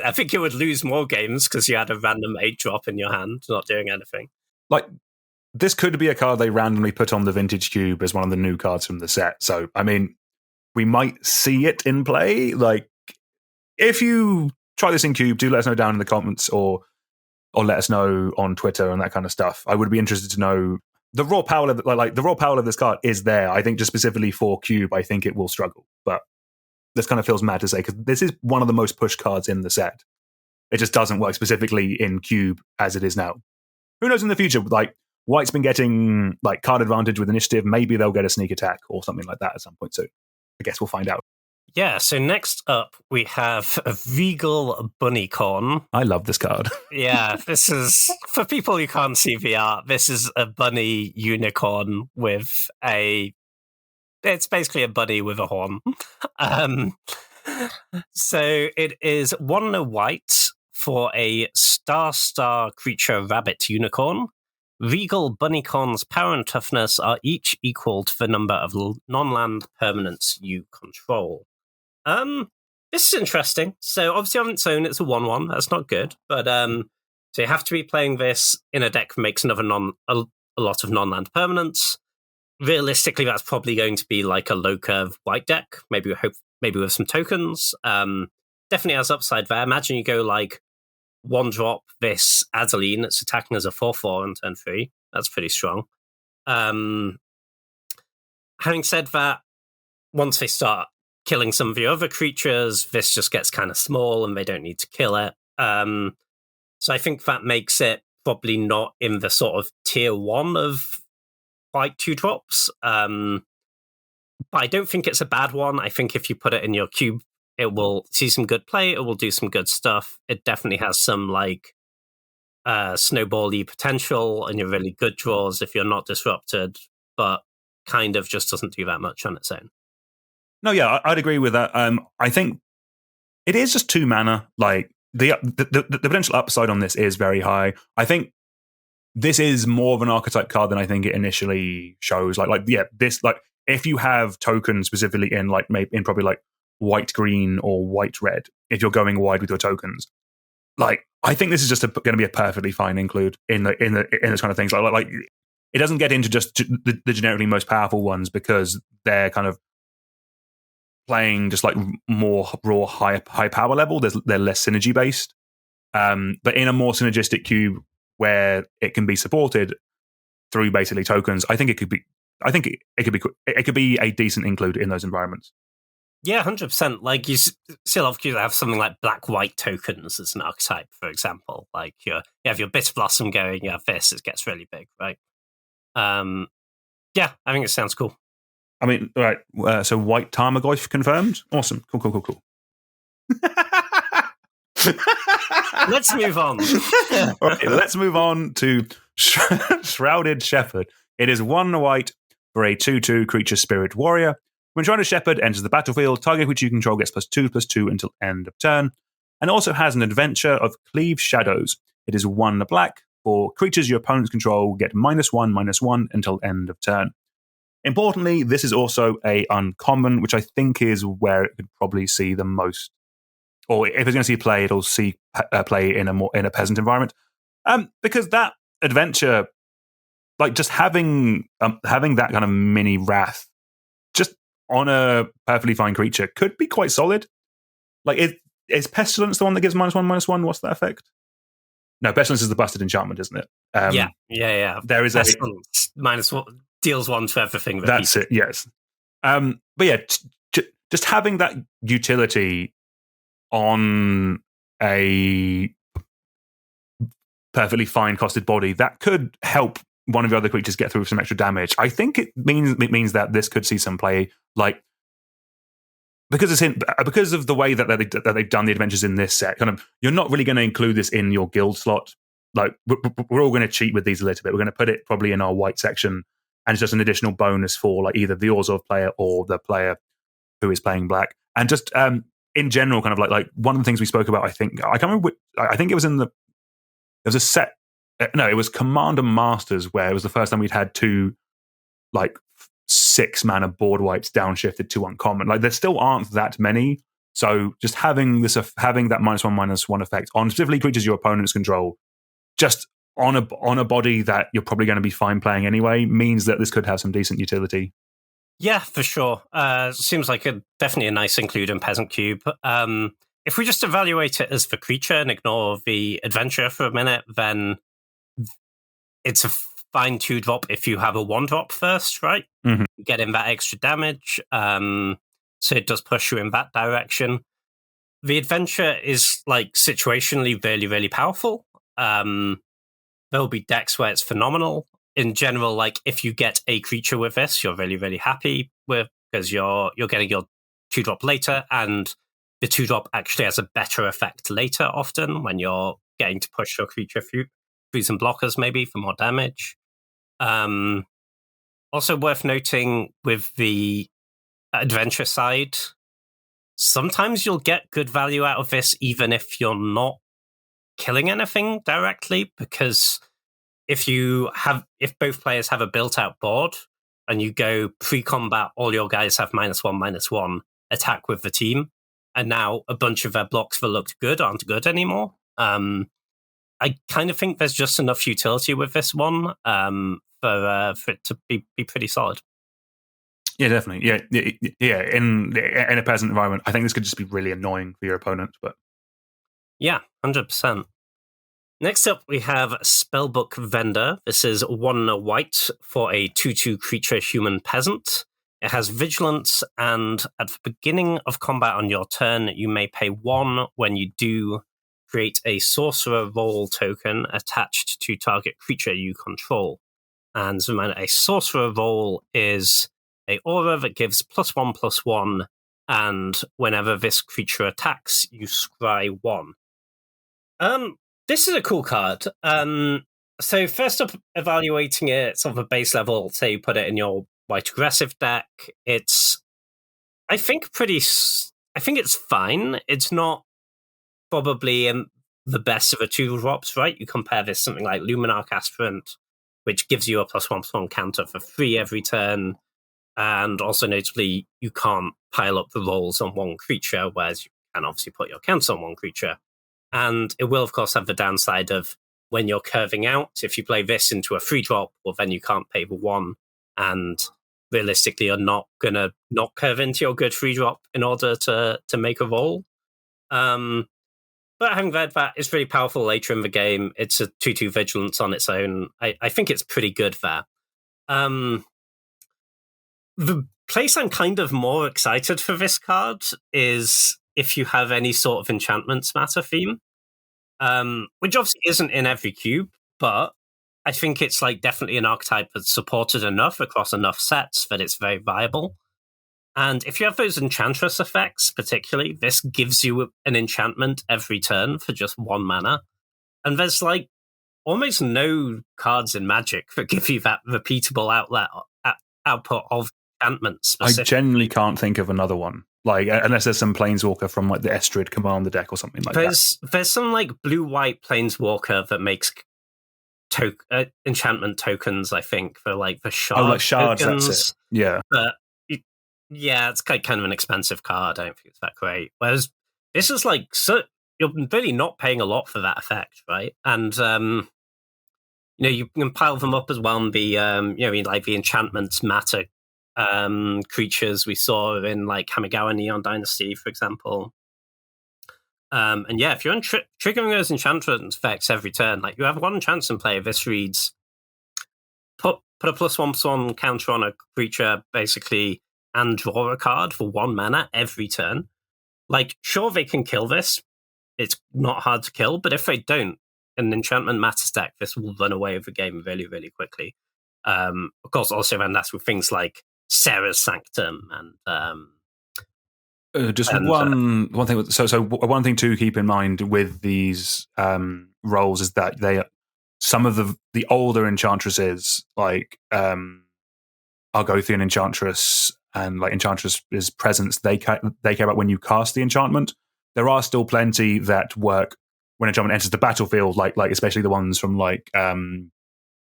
I think you would lose more games because you had a random 8-drop in your hand, not doing anything. Like, this could be a card they randomly put on the Vintage Cube as one of the new cards from the set. So, I mean, we might see it in play. Like, if you try this in Cube, do let us know down in the comments or let us know on Twitter and that kind of stuff. I would be interested to know the raw power of the raw power of this card is there. I think just specifically for Cube, I think it will struggle. But this kind of feels mad to say because this is one of the most pushed cards in the set. It just doesn't work specifically in Cube as it is now. Who knows in the future? Like, White's been getting like card advantage with initiative. Maybe they'll get a sneak attack or something like that at some point soon. I guess we'll find out. Yeah, so next up we have a Vigil Bunnycon. I love this card. Yeah, this is, for people who can't see the art, this is a bunny unicorn with it's basically a bunny with a horn. So it is 1 white for a star creature rabbit unicorn. Regal Bunnycon's power and toughness are each equal to the number of non-land permanents you control. This is interesting. So obviously on its own, it's a 1/1. That's not good. But so you have to be playing this in a deck that makes a lot of non-land permanents. Realistically, that's probably going to be like a low curve white deck. Maybe with some tokens. Definitely has upside there. Imagine you go like 1-drop this Adeline. It's attacking as a 4/4 on turn 3. That's pretty strong. Having said that, once they start killing some of your other creatures, this just gets kind of small and they don't need to kill it. So I think that makes it probably not in the sort of tier 1 of white 2-drops. But I don't think it's a bad one. I think if you put it in your cube, it will see some good play. It will do some good stuff. It definitely has some like snowball-y potential and your really good draws if you're not disrupted, but kind of just doesn't do that much on its own. No, yeah, I'd agree with that. I think it is just 2 mana. Like the potential upside on this is very high. I think this is more of an archetype card than I think it initially shows. This if you have tokens specifically in like maybe in probably like white green or white red, if you're going wide with your tokens, like I think this is just going to be a perfectly fine include in this kind of things. Like it doesn't get into just the generically most powerful ones because they're kind of playing just like more raw high power level. They're less synergy based, but in a more synergistic cube where it can be supported through basically tokens, I think it could be a decent include in those environments. Yeah, 100%. Like you still have cubes that have something like black-white tokens as an archetype, for example. Like you have your Bitter Blossom going, you have this, it gets really big, right? Yeah, I think it sounds cool. I mean, all right. So white Tarmogoyf confirmed. Awesome. Cool. Let's move on. All right, let's move on to Shrouded Shepherd. It is 1 white for a 2/2 creature spirit warrior. When Shrouded Shepherd enters the battlefield, target which you control gets +2/+2 until end of turn. And also has an adventure of Cleave Shadows. It is 1 black for creatures your opponents control get -1/-1 until end of turn. Importantly, this is also a uncommon, which I think is where it could probably see the most. Or if it's going to see play, it'll see play in a peasant environment, because that adventure, like just having that kind of mini wrath, just on a perfectly fine creature, could be quite solid. Like, is Pestilence the one that gives -1/-1? What's that effect? No, Pestilence is the busted enchantment, isn't it? Yeah. There is Pestilence -1 deals 1 to everything. That's it. Yes. But yeah, just having that utility on a perfectly fine costed body that could help one of the other creatures get through some extra damage. I think it means that this could see some play, like because of the way that they've done the adventures in this set. Kind of, you're not really going to include this in your guild slot. Like we're all going to cheat with these a little bit. We're going to put it probably in our white section, and it's just an additional bonus for like either the Orzhov player or the player who is playing black. And just in general, kind of like one of the things we spoke about, I think I can't remember. I think it was there was a set. No, it was Commander Masters, where it was the first time we'd had 2 like 6 mana board wipes downshifted to uncommon. Like there still aren't that many. So just having having that -1/-1 effect on specifically creatures your opponents control, just on a body that you're probably going to be fine playing anyway, means that this could have some decent utility. Yeah, for sure. Seems like definitely a nice include in Peasant Cube. If we just evaluate it as the creature and ignore the adventure for a minute, then it's a fine 2-drop if you have a 1-drop first, right? Mm-hmm. Getting that extra damage. So it does push you in that direction. The adventure is like situationally really, really powerful. There'll be decks where it's phenomenal. In general, like if you get a creature with this, you're really, really happy with, because you're getting your 2-drop later, and the 2-drop actually has a better effect later often when you're getting to push your creature through some blockers maybe for more damage. Also worth noting with the adventure side, sometimes you'll get good value out of this even if you're not killing anything directly, because if both players have a built-out board and you go pre-combat, all your guys have -1/-1 attack with the team, and now a bunch of their blocks that looked good aren't good anymore. I kind of think there's just enough utility with this one for it to be pretty solid. Yeah, definitely. Yeah. In a Peasant environment, I think this could just be really annoying for your opponent. But yeah, 100%. Next up, we have Spellbook Vendor. This is 1 white for a 2/2 creature human peasant. It has Vigilance, and at the beginning of combat on your turn, you may pay 1. When you do, create a sorcerer role token attached to target creature you control. And as a reminder, a sorcerer role is a aura that gives +1/+1, and whenever this creature attacks, you scry 1. This is a cool card. So first up, evaluating it sort of a base level, say you put it in your white aggressive deck, I think it's fine. It's not probably the best of the 2-drops, right? You compare this to something like Luminarch Aspirant, which gives you a +1/+1 counter for free every turn, and also notably, you can't pile up the rolls on one creature, whereas you can obviously put your counters on one creature. And it will, of course, have the downside of when you're curving out, if you play this into a 3-drop, well, then you can't pay the 1, and realistically, you're not going to not curve into your good 3-drop in order to make a roll. But having read that, it's really powerful later in the game. It's a 2/2 Vigilance on its own. I think it's pretty good there. The place I'm kind of more excited for this card is if you have any sort of enchantments matter theme, which obviously isn't in every cube, but I think it's like definitely an archetype that's supported enough across enough sets that it's very viable. And if you have those Enchantress effects, particularly, this gives you an enchantment every turn for just 1 mana. And there's like almost no cards in Magic that give you that repeatable output of enchantments. I generally can't think of another one. Like, unless there's some Planeswalker from like the Estrid Commander deck or something like that. There's some like blue-white Planeswalker that makes enchantment tokens, I think, for like the shard. Oh, like shards, tokens. that's it. Yeah. But yeah, it's kind of an expensive card. I don't think it's that great. Whereas this is like, you're really not paying a lot for that effect, right? And you can pile them up as well and be like the enchantments matter creatures we saw in like Kamigawa Neon Dynasty, for example. And yeah, if you're triggering those enchantment effects every turn, like you have 1 chance in play. This reads put a +1/+1 counter on a creature, basically, and draw a card for 1 mana every turn. Like, sure, they can kill this. It's not hard to kill, but if they don't, an enchantment matters deck, this will run away with the game really, really quickly. Of course, also, and that's with things like Sarah's Sanctum and one thing. So one thing to keep in mind with these roles is that some of the older enchantresses, like Argothian Enchantress, and like Enchantress's presence, they care about when you cast the enchantment. There are still plenty that work when enchantment enters the battlefield, like especially the ones from like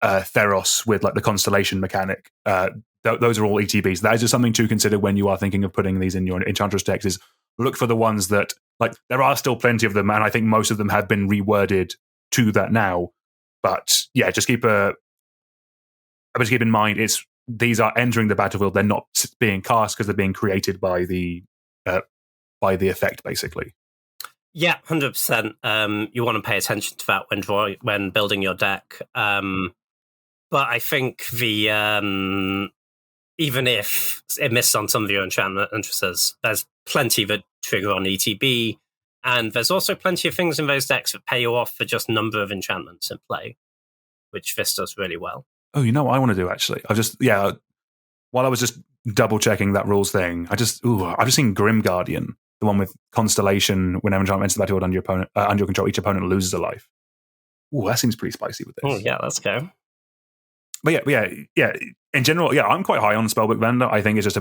Theros with like the constellation mechanic. Those are all ETBs. That is just something to consider when you are thinking of putting these in your Enchantress decks. Is look for the ones that, like, there are still plenty of them, and I think most of them have been reworded to that now. But yeah, just keep in mind these are entering the battlefield. They're not being cast because they're being created by the effect, basically. Yeah, 100%. You want to pay attention to that when building your deck. But I think even if it missed on some of your enchantresses, there's plenty that trigger on ETB, and there's also plenty of things in those decks that pay you off for just number of enchantments in play, which this does really well. Oh, you know what I want to do, actually? While I was just double checking that rules thing, I've just seen Grim Guardian, the one with Constellation. Whenever enchantment enters the battlefield under your control, each opponent loses a life. Ooh, that seems pretty spicy with this. Oh, yeah, let's go. But yeah. In general, yeah, I'm quite high on Spellbook Vendor. I think it's just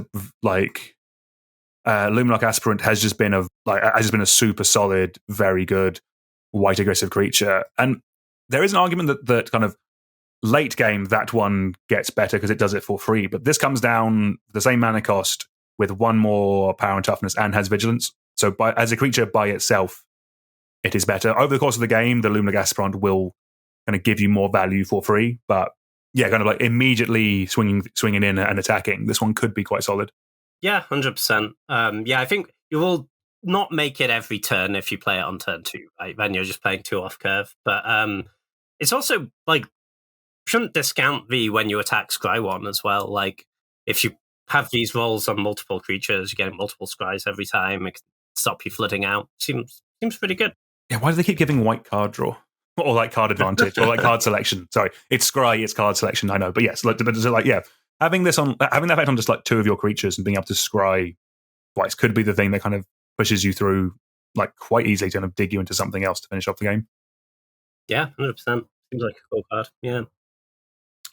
Luminarch Aspirant has just been a super solid, very good white aggressive creature, and there is an argument that kind of late game that one gets better because it does it for free. But this comes down the same mana cost with one more power and toughness and has vigilance. So as a creature by itself, it is better. Over the course of the game, the Luminarch Aspirant will kind of give you more value for free, but yeah, kind of like immediately swinging in and attacking. This one could be quite solid. Yeah, 100%. Yeah, I think you will not make it every turn if you play it on turn 2, right? Then you're just playing 2 off curve. But it's also like, shouldn't discount when you attack Scry 1 as well. Like, if you have these rolls on multiple creatures, you're getting multiple Scries every time. It can stop you flooding out. Seems pretty good. Yeah, why do they keep giving white card draw? Or like card advantage, or like card selection. Sorry, it's Scry, it's card selection. I know, but yes, having that effect on just like 2 of your creatures and being able to Scry twice could be the thing that kind of pushes you through like quite easily to kind of dig you into something else to finish off the game. Yeah, 100%. Seems like a cool card. Yeah.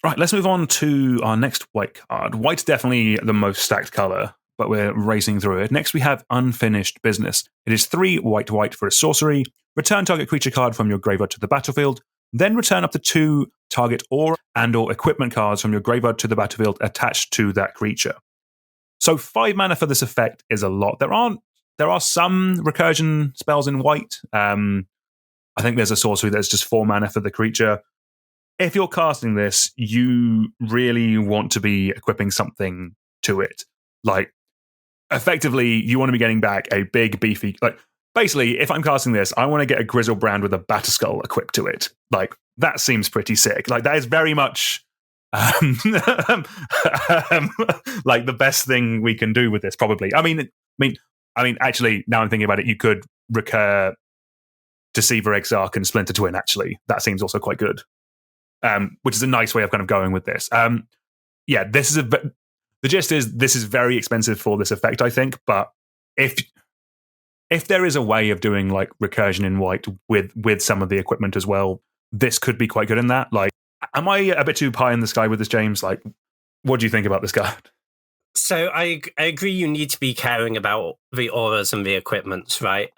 Right, let's move on to our next white card. White's definitely the most stacked color, but we're racing through it. Next, we have Unfinished Business. It is 3 white for a sorcery. Return target creature card from your graveyard to the battlefield. Then return up to 2 target aura and/or equipment cards from your graveyard to the battlefield attached to that creature. So 5 mana for this effect is a lot. There are some recursion spells in white. I think there's a sorcery that's just 4 mana for the creature. If you're casting this, you really want to be equipping something to it. Like, effectively, you want to be getting back a big, beefy... Like, basically, if I'm casting this, I want to get a Grizzlebrand with a Batterskull equipped to it. Like, that seems pretty sick. Like, that is very much... like, the best thing we can do with this, probably. I mean, actually, now I'm thinking about it, you could recur Deceiver Exarch and Splinter Twin, actually. That seems also quite good. Which is a nice way of kind of going with this. Yeah, the gist is this is very expensive for this effect, I think, but if there is a way of doing like recursion in white with some of the equipment as well, this could be quite good in that. Like, am I a bit too pie in the sky with this, James? Like, what do you think about this card? So I agree you need to be caring about the auras and the equipments, right?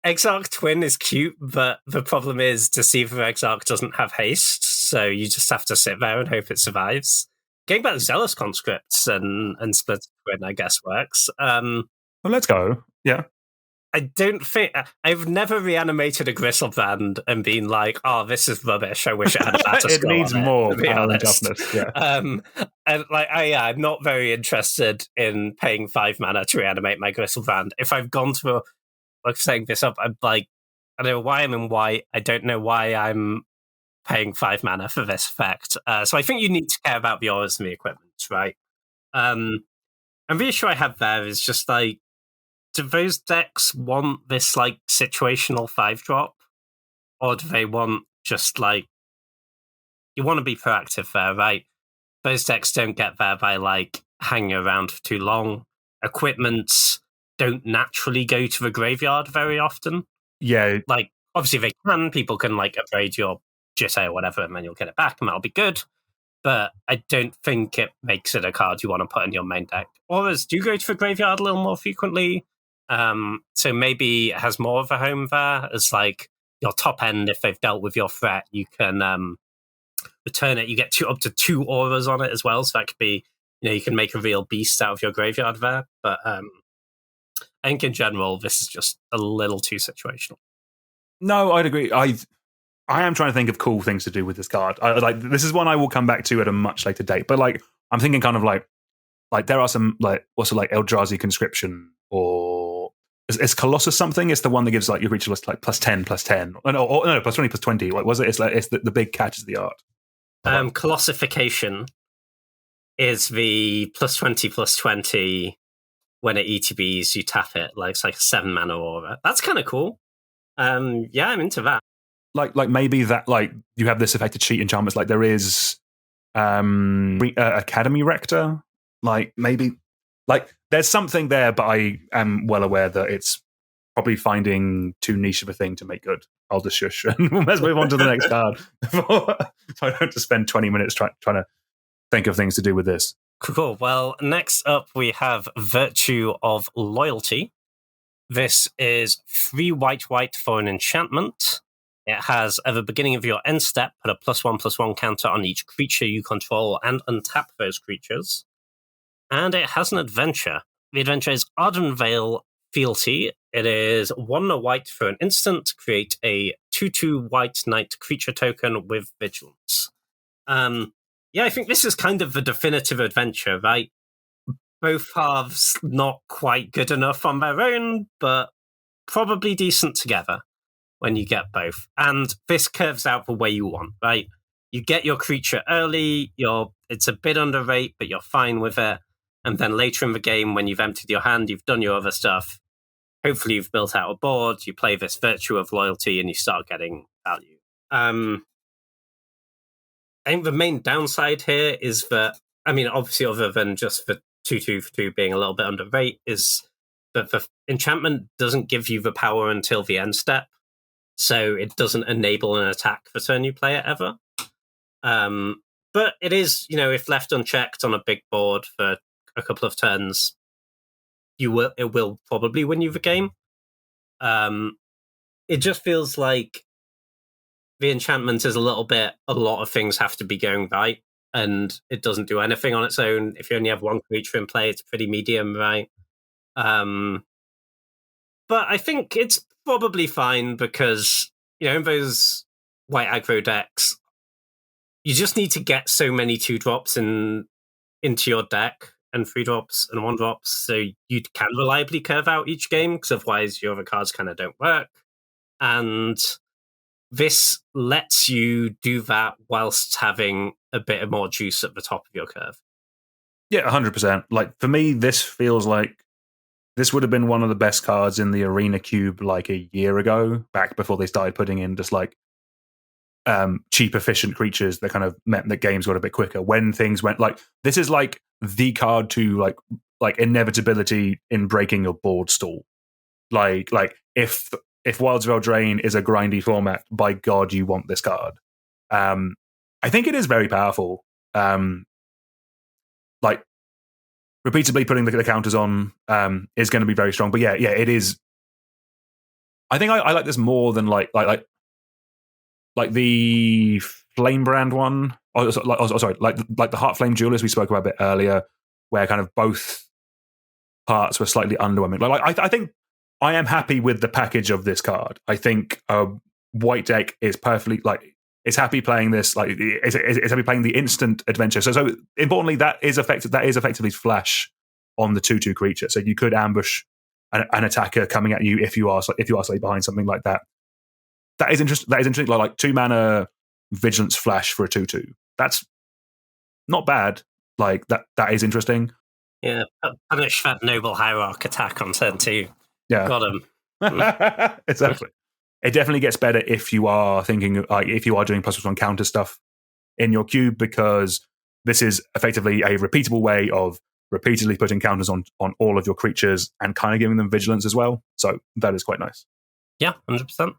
Exarch Twin is cute, but the problem is Deceiver Exarch doesn't have haste, so you just have to sit there and hope it survives. Getting back to Zealous Conscripts and Splinter Twin, I guess, works. Well, let's go. Yeah. I don't think... I've never reanimated a Grizzlebrand and been like, oh, this is rubbish, I wish it had a Batterskull. It needs more power and toughness. Yeah. And like, I'm not very interested in paying 5 mana to reanimate my Grizzlebrand. If I've gone to setting this up, I'm like, I don't know why I'm in white. I don't know why I'm paying 5 mana for this effect. So I think you need to care about the auras and the equipment, right? I'm really sure I have there is just like, do those decks want this like situational 5-drop? Or do they want just like, you want to be proactive there, right? Those decks don't get there by like hanging around for too long. Equipments don't naturally go to the graveyard very often. Yeah. Like, obviously they can. People can like upgrade your Jitte or whatever, and then you'll get it back, and that'll be good. but I don't think it makes it a card you want to put in your main deck. Auras do go to the graveyard a little more frequently, so maybe it has more of a home there as like your top end. If they've dealt with your threat, you can return it. You get up to 2 auras on it as well, so that could be, you can make a real beast out of your graveyard there. But I think in general, this is just a little too situational. No, I'd agree. I am trying to think of cool things to do with this card. This is one I will come back to at a much later date. But like, I'm thinking kind of like there are some like also like Eldrazi Conscription, or is Colossus something? It's the one that gives like your creature list like +10/+10. No, +20/+20. What was it? It's the big catch is the art. Colossification is the +20/+20. When it ETBs, you tap it. Like it's like a 7-mana aura. That's kind of cool. Yeah, I'm into that. Like maybe that like you have this effective cheat enchantments. Like there is Academy Rector. Like maybe like there's something there, but I am well aware that it's probably finding too niche of a thing to make good. I'll just shush and let's move on to the next card. So I don't have to spend 20 minutes trying to think of things to do with this. Cool. Well, next up we have Virtue of Loyalty. This is 3 white for an enchantment. It has, at the beginning of your end step, put a +1/+1 counter on each creature you control and untap those creatures. And it has an adventure. The adventure is Arden Vale Fealty. It is 1 white for an instant. Create a 2/2 white knight creature token with Vigilance. Yeah, I think this is kind of the definitive adventure, right? Both halves not quite good enough on their own, but probably decent together when you get both. And this curves out the way you want, right? You get your creature early, it's a bit under rate, but you're fine with it. And then later in the game, when you've emptied your hand, you've done your other stuff, hopefully you've built out a board, you play this Virtue of Loyalty, and you start getting value. I think the main downside here is that, I mean, obviously other than just the 2/2 being a little bit under rate, is that the enchantment doesn't give you the power until the end step. So it doesn't enable an attack the turn you play it ever. But it is, if left unchecked on a big board for a couple of turns, it will probably win you the game. It just feels like the enchantment is a lot of things have to be going right, and it doesn't do anything on its own. If you only have one creature in play, it's pretty medium, right? But I think it's probably fine because, in those white aggro decks, you just need to get so many 2-drops into your deck and 3-drops and 1-drops so you can reliably curve out each game, because otherwise your other cards kind of don't work. And this lets you do that whilst having a bit more juice at the top of your curve. Yeah, 100%. Like, for me, this feels like this would have been one of the best cards in the Arena Cube like a year ago, back before they started putting in just like cheap, efficient creatures that kind of meant that games got a bit quicker. When things went like, this is like the card to like inevitability in breaking your board stall. Like if Wilds of Eldraine is a grindy format, by God, you want this card. I think it is very powerful. Like, repeatedly putting the counters on is going to be very strong. But yeah, it is. I think I like this more than like the Flame Brand one. Sorry, like the Heartflame Duelist we spoke about a bit earlier, where kind of both parts were slightly underwhelming. I think I am happy with the package of this card. I think a white deck is perfectly it's happy playing this. Like it's happy playing the instant adventure. So importantly, that is effectively flash on the 2/2 creature. So you could ambush an attacker coming at you if you are slightly behind, something like that. That is interesting. Like 2-mana vigilance flash for a 2/2. That's not bad. Like that is interesting. Yeah, punish that noble hierarch attack on turn 2. Yeah, got him. Exactly. It definitely gets better if you are thinking if you are doing +1 counter stuff in your cube, because this is effectively a repeatable way of repeatedly putting counters on all of your creatures and kind of giving them vigilance as well. So that is quite nice. Yeah, 100%.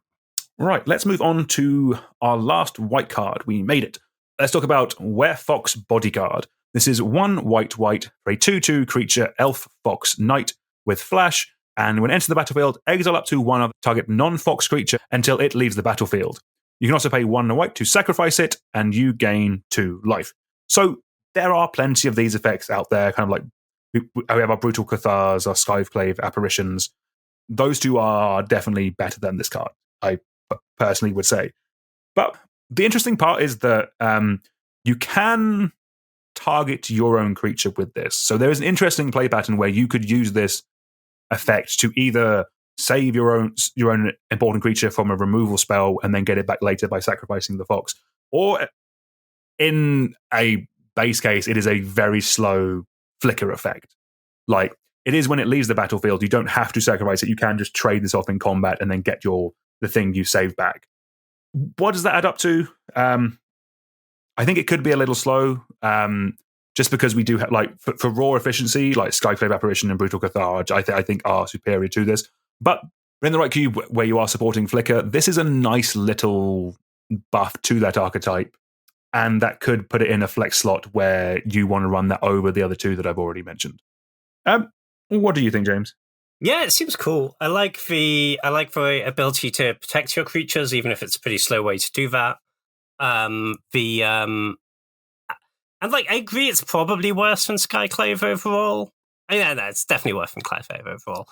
Right, let's move on to our last white card. We made it. let's talk about Werefox Bodyguard. This is 1 white for a 2/2 creature, elf, fox, knight with flash. And when it enters the battlefield, exile up to one of the target non-fox creature until it leaves the battlefield. You can also pay 1 white to sacrifice it, and you gain 2 life. So there are plenty of these effects out there, kind of like we have our Brutal Cathars, our Skyclave Apparitions. Those two are definitely better than this card, I personally would say. But the interesting part is that you can target your own creature with this. So there is an interesting play pattern where you could use this effect to either save your own important creature from a removal spell and then get it back later by sacrificing the fox, or in a base case, it is a very slow flicker effect. Like, it is when it leaves the battlefield, you don't have to sacrifice it. You can just trade this off in combat and then get the thing you saved back. What does that add up to? I think it could be a little slow. Just because we do have, like, for raw efficiency, like Skyclave Apparition and Brutal Cathar, I think are superior to this. But in the right cube where you are supporting Flicker, this is a nice little buff to that archetype, and that could put it in a flex slot where you want to run that over the other two that I've already mentioned. What do you think, James? Yeah, it seems cool. I like the ability to protect your creatures, even if it's a pretty slow way to do that. And, like, I agree it's probably worse than Skyclave overall. No, it's definitely worse than Skyclave overall.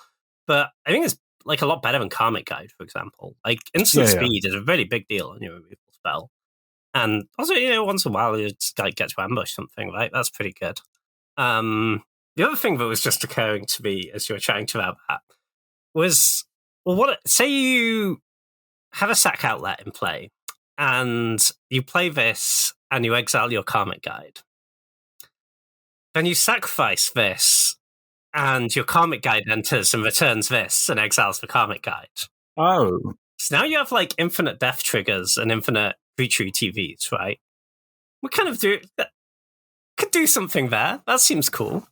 But I think it's, like, a lot better than Karmic Guide, for example. Like, instant speed is a really big deal on your removal spell. And also, once in a while, you just, like, get to ambush something, right? That's pretty good. The other thing that was just occurring to me as you were chatting about that was, say you have a sack outlet in play, and you play this, and you exile your Karmic Guide. Then you sacrifice this, and your Karmic Guide enters and returns this and exiles the Karmic Guide. Oh. So now you have, like, infinite death triggers and infinite creature TVs, right? We kind of could do something there. That seems cool.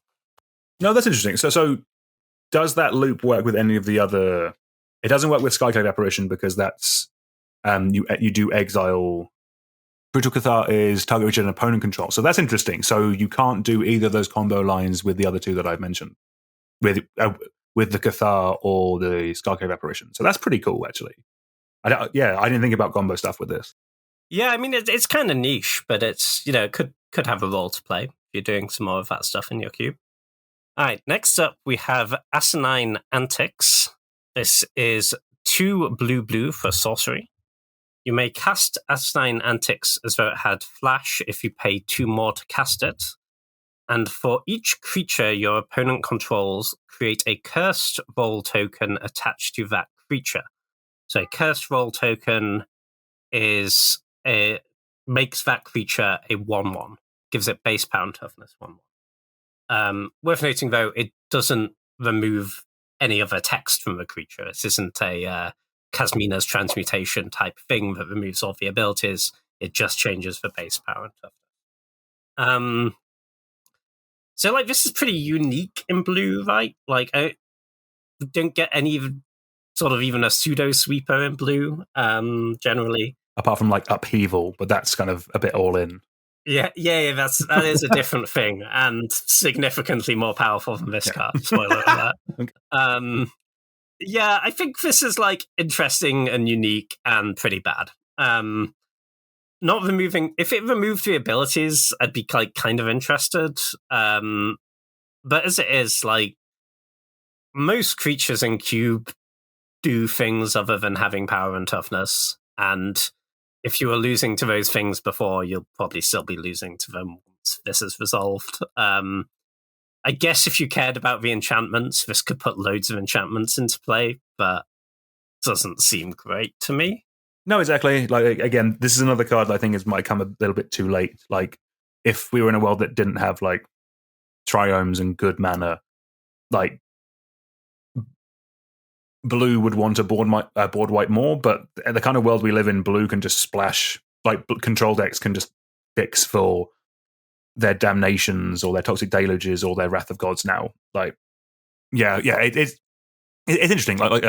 No, that's interesting. So does that loop work with any of the other... It doesn't work with Skyclave Apparition because that's... you do exile... Brutal Cathar is target creature and opponent control. So that's interesting. So you can't do either of those combo lines with the other two that I've mentioned, with the Cathar or the Skyclave Apparition. So that's pretty cool, actually. I didn't think about combo stuff with this. Yeah, I mean, it's kind of niche, but it's, it could have a role to play if you're doing some more of that stuff in your cube. All right, next up, we have Asinine Antics. This is 2 blue for sorcery. You may cast Asinine Antics as though it had flash if you pay 2 more to cast it. And for each creature your opponent controls, create a cursed roll token attached to that creature. So a cursed roll token makes that creature a 1/1, gives it base power and toughness 1/1. Worth noting, though, it doesn't remove any other text from the creature. This isn't a Kasmina's transmutation type thing that removes all the abilities. It just changes the base power and toughness. So, like, this is pretty unique in blue, right? Like, I don't get any sort of even a pseudo sweeper in blue, generally. Apart from, like, Upheaval, but that's kind of a bit all in. Yeah, that is a different thing, and significantly more powerful than this card. Spoiler alert. Okay. Yeah, I think this is, like, interesting and unique and pretty bad. Not removing... If it removed the abilities, I'd be, like, kind of interested. But as it is, like, most creatures in Cube do things other than having power and toughness. And if you were losing to those things before, you'll probably still be losing to them once this is resolved. I guess if you cared about the enchantments, this could put loads of enchantments into play, but it doesn't seem great to me. No, exactly. Like, again, this is another card that I think might come a little bit too late. Like, if we were in a world that didn't have, like, triomes and good mana, like, blue would want to board white more, but the kind of world we live in, blue can just splash, like, control decks can just fix for their damnations or their toxic deluges or their wrath of gods now. Like, it's interesting. Like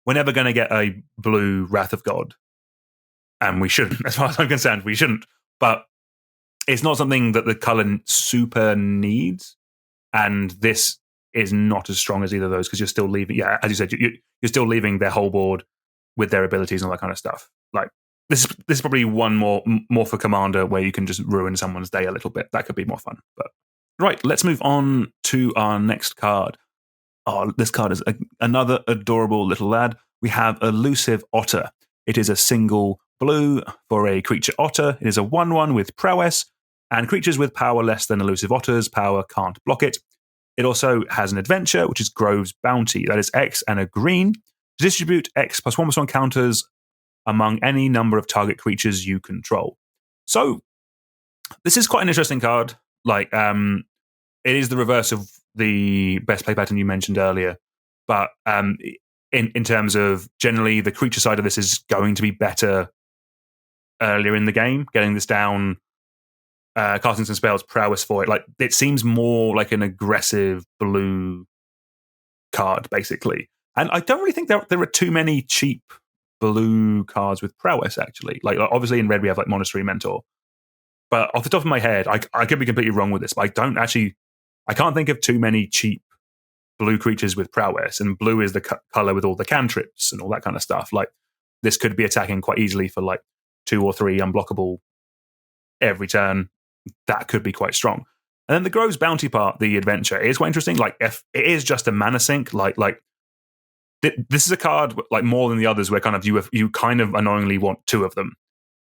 we're never going to get a blue wrath of god, and we shouldn't. As far as I'm concerned, we shouldn't. but it's not something that the color super needs. And this is not as strong as either of those because you're still leaving, as you said, you're still leaving their whole board with their abilities and all that kind of stuff. Like this is probably one more for Commander where you can just ruin someone's day a little bit. That could be more fun. But right, let's move on to our next card. Oh, this card is another adorable little lad. We have Elusive Otter. It is a single blue for a creature otter. It is a 1/1 with prowess, and creatures with power less than Elusive Otter's power can't block it. It also has an adventure, which is Grove's Bounty. That is X and a green. To distribute X plus 1/1 counters among any number of target creatures you control. So, this is quite an interesting card. Like, it is the reverse of the best play pattern you mentioned earlier. But in terms of generally, the creature side of this is going to be better earlier in the game, getting this down, casting some spells, prowess for it. Like, it seems more like an aggressive blue card, basically. And I don't really think there are too many cheap blue cards with prowess, actually. Like, obviously in red we have like Monastery Mentor. But off the top of my head, I could be completely wrong with this, but I can't think of too many cheap blue creatures with prowess, and blue is the color with all the cantrips and all that kind of stuff. Like, this could be attacking quite easily for like 2 or 3 unblockable every turn. That could be quite strong. And then the Grove's Bounty part, the adventure, is quite interesting. Like, if it is just a mana sink, like this is a card like more than the others where kind of you kind of annoyingly want 2 of them.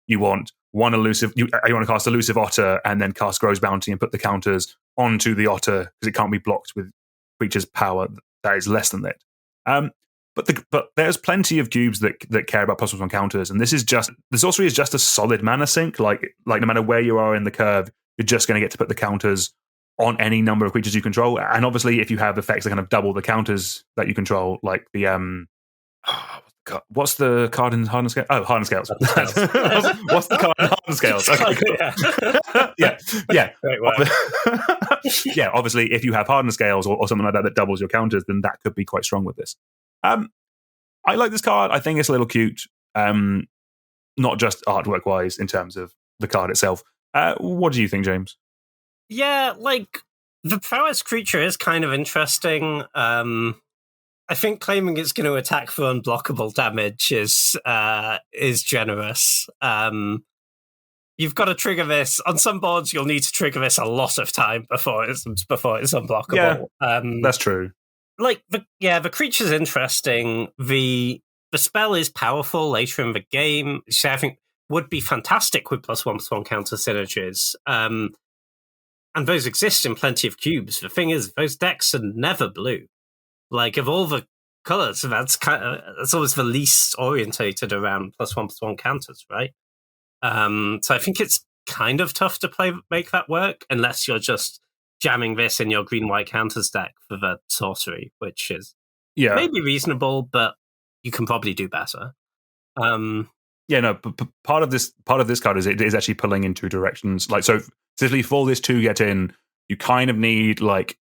You want one elusive. You want to cast Elusive Otter and then cast Grove's Bounty and put the counters onto the Otter because it can't be blocked with creature's power that is less than it. But there's plenty of cubes that care about +1 counters, and the sorcery is just a solid mana sink. Like no matter where you are in the curve, you're just going to get to put the counters on any number of creatures you control. And obviously, if you have effects that kind of double the counters that you control, like the what's the card in Hardened Scales? Oh, Hardened Scales. What's the card in Hardened Scales? Okay, cool. yeah. Great work. Yeah, obviously, if you have Hardened Scales or something like that doubles your counters, then that could be quite strong with this. I like this card. I think it's a little cute, not just artwork-wise in terms of the card itself. What do you think, James? Yeah, like, the prowess creature is kind of interesting. I think claiming it's going to attack for unblockable damage is generous. You've got to trigger this on some boards. You'll need to trigger this a lot of time before it's unblockable. Yeah, that's true. Like, the creature's interesting. The spell is powerful later in the game, which I think would be fantastic with +1/+1 counter synergies. And those exist in plenty of cubes. The thing is, those decks are never blue. Like, of all the colors, that's always the least orientated around +1/+1 counters, right? So I think it's kind of tough to make that work unless you're just jamming this in your green-white counters deck for the sorcery, which is maybe reasonable, but you can probably do better. But part of this card is it is actually pulling in 2 directions. Like, so specifically for this to get in, you kind of need like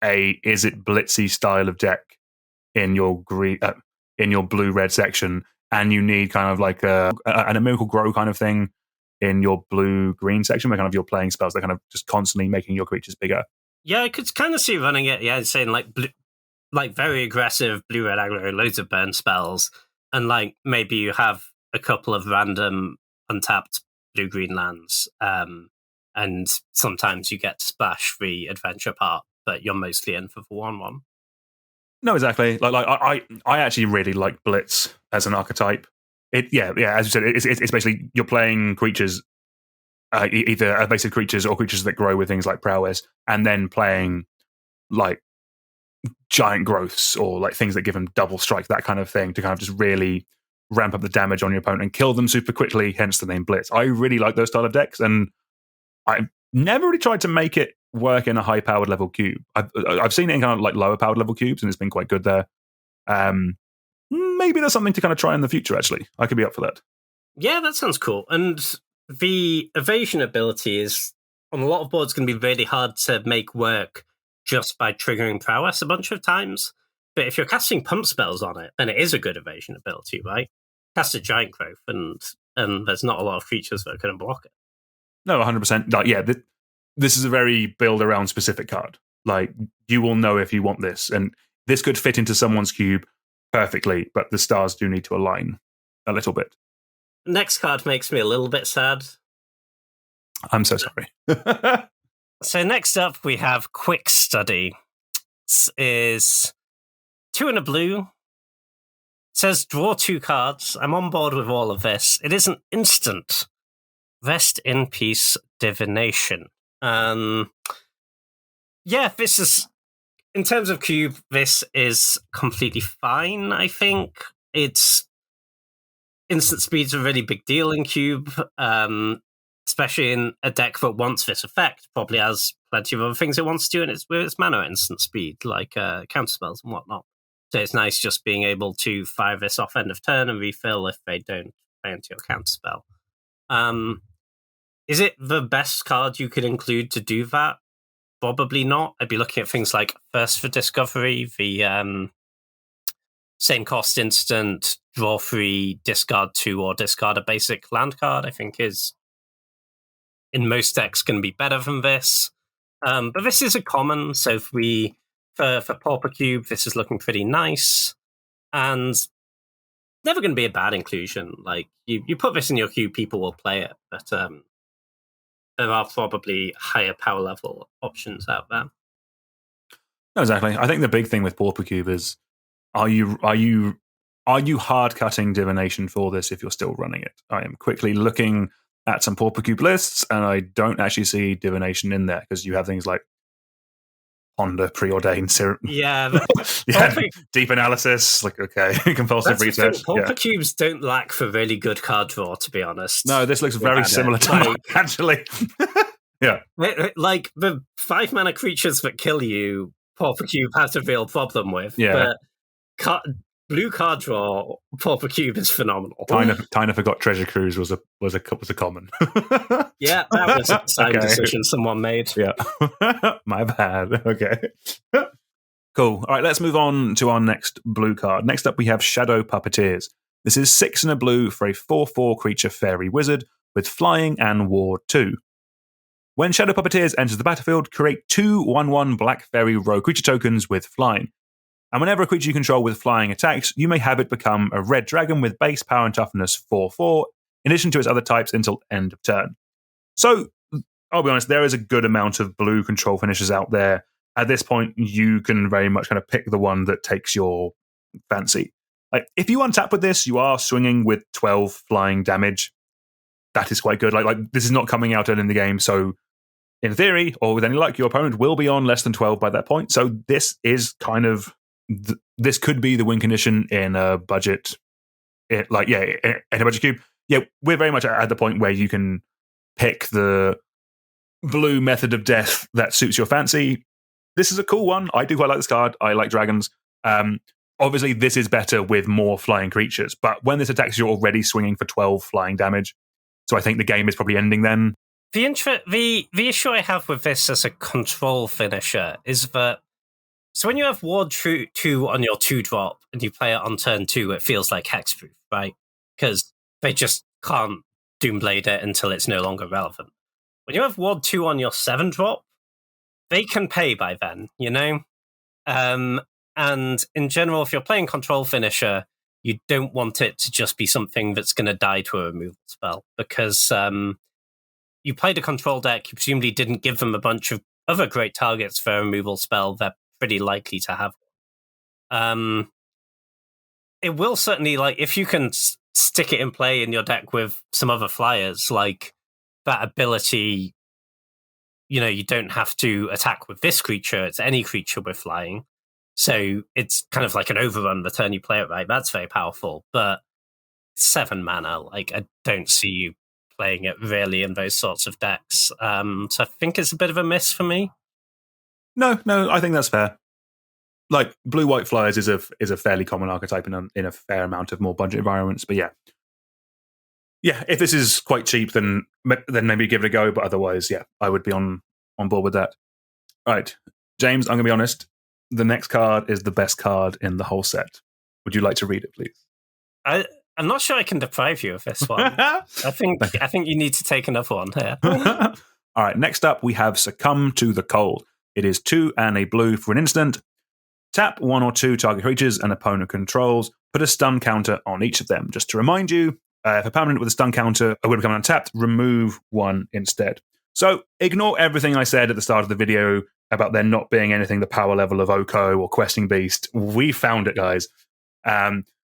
is it blitzy style of deck in your blue-red section, and you need kind of like a Miracle Grow kind of thing in your blue-green section, where kind of you're playing spells that kind of just constantly making your creatures bigger. Yeah, I could kind of see running it. Yeah, saying like very aggressive blue-red aggro, loads of burn spells, and like maybe you have a couple of random untapped blue-green lands, and sometimes you get to splash the adventure part, but you're mostly in for the 1/1. No, exactly. Like I actually really like Blitz as an archetype. As you said, it's basically you're playing creatures, either evasive creatures or creatures that grow with things like prowess, and then playing like giant growths or like things that give them double strike, that kind of thing, to kind of just really ramp up the damage on your opponent and kill them super quickly, hence the name Blitz. I really like those style of decks, and I never really tried to make it work in a high-powered level cube. I've seen it in kind of like lower-powered level cubes, and it's been quite good there. Maybe there's something to kind of try in the future, actually. I could be up for that. Yeah, that sounds cool. And the evasion ability is, on a lot of boards, going to be really hard to make work just by triggering prowess a bunch of times. But if you're casting pump spells on it, then it is a good evasion ability, right? Cast a giant growth, and there's not a lot of creatures that are going to block it. No, 100%. Like, yeah, this is a very build around specific card. Like, you will know if you want this, and this could fit into someone's cube perfectly, but the stars do need to align a little bit. Next card makes me a little bit sad. I'm so sorry. So next up, we have Quick Study. This is 2 and a blue. It says draw 2 cards. I'm on board with all of this. It is an instant. Rest in peace, divination. Yeah, this is, in terms of cube, this is completely fine, I think. It's instant speed's a really big deal in cube, especially in a deck that wants this effect, probably has plenty of other things it wants to do, and it's with its mana instant speed, like counterspells and whatnot. So it's nice just being able to fire this off end of turn and refill if they don't play into your counterspell. Is it the best card you could include to do that? Probably not. I'd be looking at things like First for Discovery, the same cost instant, draw 3, discard 2, or discard a basic land card, I think is, in most decks, going to be better than this. But this is a common, so if for Pauper Cube, this is looking pretty nice. And never going to be a bad inclusion. Like, you put this in your queue, people will play it, but there are probably higher power level options out there. No, exactly. I think the big thing with Pauper Cube is, are you hard cutting divination for this if you're still running it? I am quickly looking at some Pauper Cube lists, and I don't actually see divination in there because you have things like Ponder, Preordained, yeah, deep analysis, like, okay, compulsive research. Pauper Cubes don't lack for really good card draw, to be honest. No, this looks very similar to mine, actually. Yeah. Like, the 5 mana creatures that kill you, Pauper Cube has a real problem with. Yeah. But blue card draw, Pauper Cube is phenomenal. Tyner forgot Treasure Cruise was a common. Yeah, that was a design decision someone made. Yeah. My bad. Okay. Cool. All right, let's move on to our next blue card. Next up, we have Shadow Puppeteers. This is 6 and a blue for a 4/4 creature fairy wizard with flying and ward 2. When Shadow Puppeteers enters the battlefield, create 2 1/1 black fairy rogue creature tokens with flying. And whenever a creature you control with flying attacks, you may have it become a red dragon with base power and toughness 4/4, in addition to its other types until end of turn. So, I'll be honest, there is a good amount of blue control finishes out there. At this point, you can very much kind of pick the one that takes your fancy. Like, if you untap with this, you are swinging with 12 flying damage. That is quite good. Like this is not coming out early in the game, so in theory, or with any luck, your opponent will be on less than 12 by that point. So this is kind of this could be the win condition in a budget, in a budget cube. Yeah, we're very much at the point where you can pick the blue method of death that suits your fancy. This is a cool one. I do quite like this card. I like dragons. Obviously, this is better with more flying creatures, but when this attacks, you're already swinging for 12 flying damage. So I think the game is probably ending then. The issue I have with this as a control finisher is that, so when you have ward 2 on your 2-drop and you play it on turn 2, it feels like hexproof, right? Because they just can't Doomblade it until it's no longer relevant. When you have ward 2 on your 7-drop, they can pay by then, you know? And in general, if you're playing control finisher, you don't want it to just be something that's going to die to a removal spell, because you played a control deck, you presumably didn't give them a bunch of other great targets for a removal spell. They're pretty likely to have. It will certainly, like, if you can stick it in play in your deck with some other flyers, like that ability, you know, you don't have to attack with this creature, it's any creature with flying. So it's kind of like an overrun the turn you play it, right? That's very powerful. But 7 mana, like, I don't see you playing it really in those sorts of decks. So I think it's a bit of a miss for me. No, I think that's fair. Like, blue-white flyers is a fairly common archetype in a fair amount of more budget environments. But yeah, if this is quite cheap, then maybe give it a go. But otherwise, yeah, I would be on board with that. All right, James, I'm going to be honest. The next card is the best card in the whole set. Would you like to read it, please? I I'm not sure I can deprive you of this one. I think you need to take another one here. All right, next up we have Succumb to the Cold. It is 2 and a blue for an instant. Tap 1 or 2 target creatures an opponent controls. Put a stun counter on each of them. Just to remind you, if a permanent with a stun counter would become untapped, remove 1 instead. So ignore everything I said at the start of the video about there not being anything the power level of Oko or Questing Beast. We found it, guys.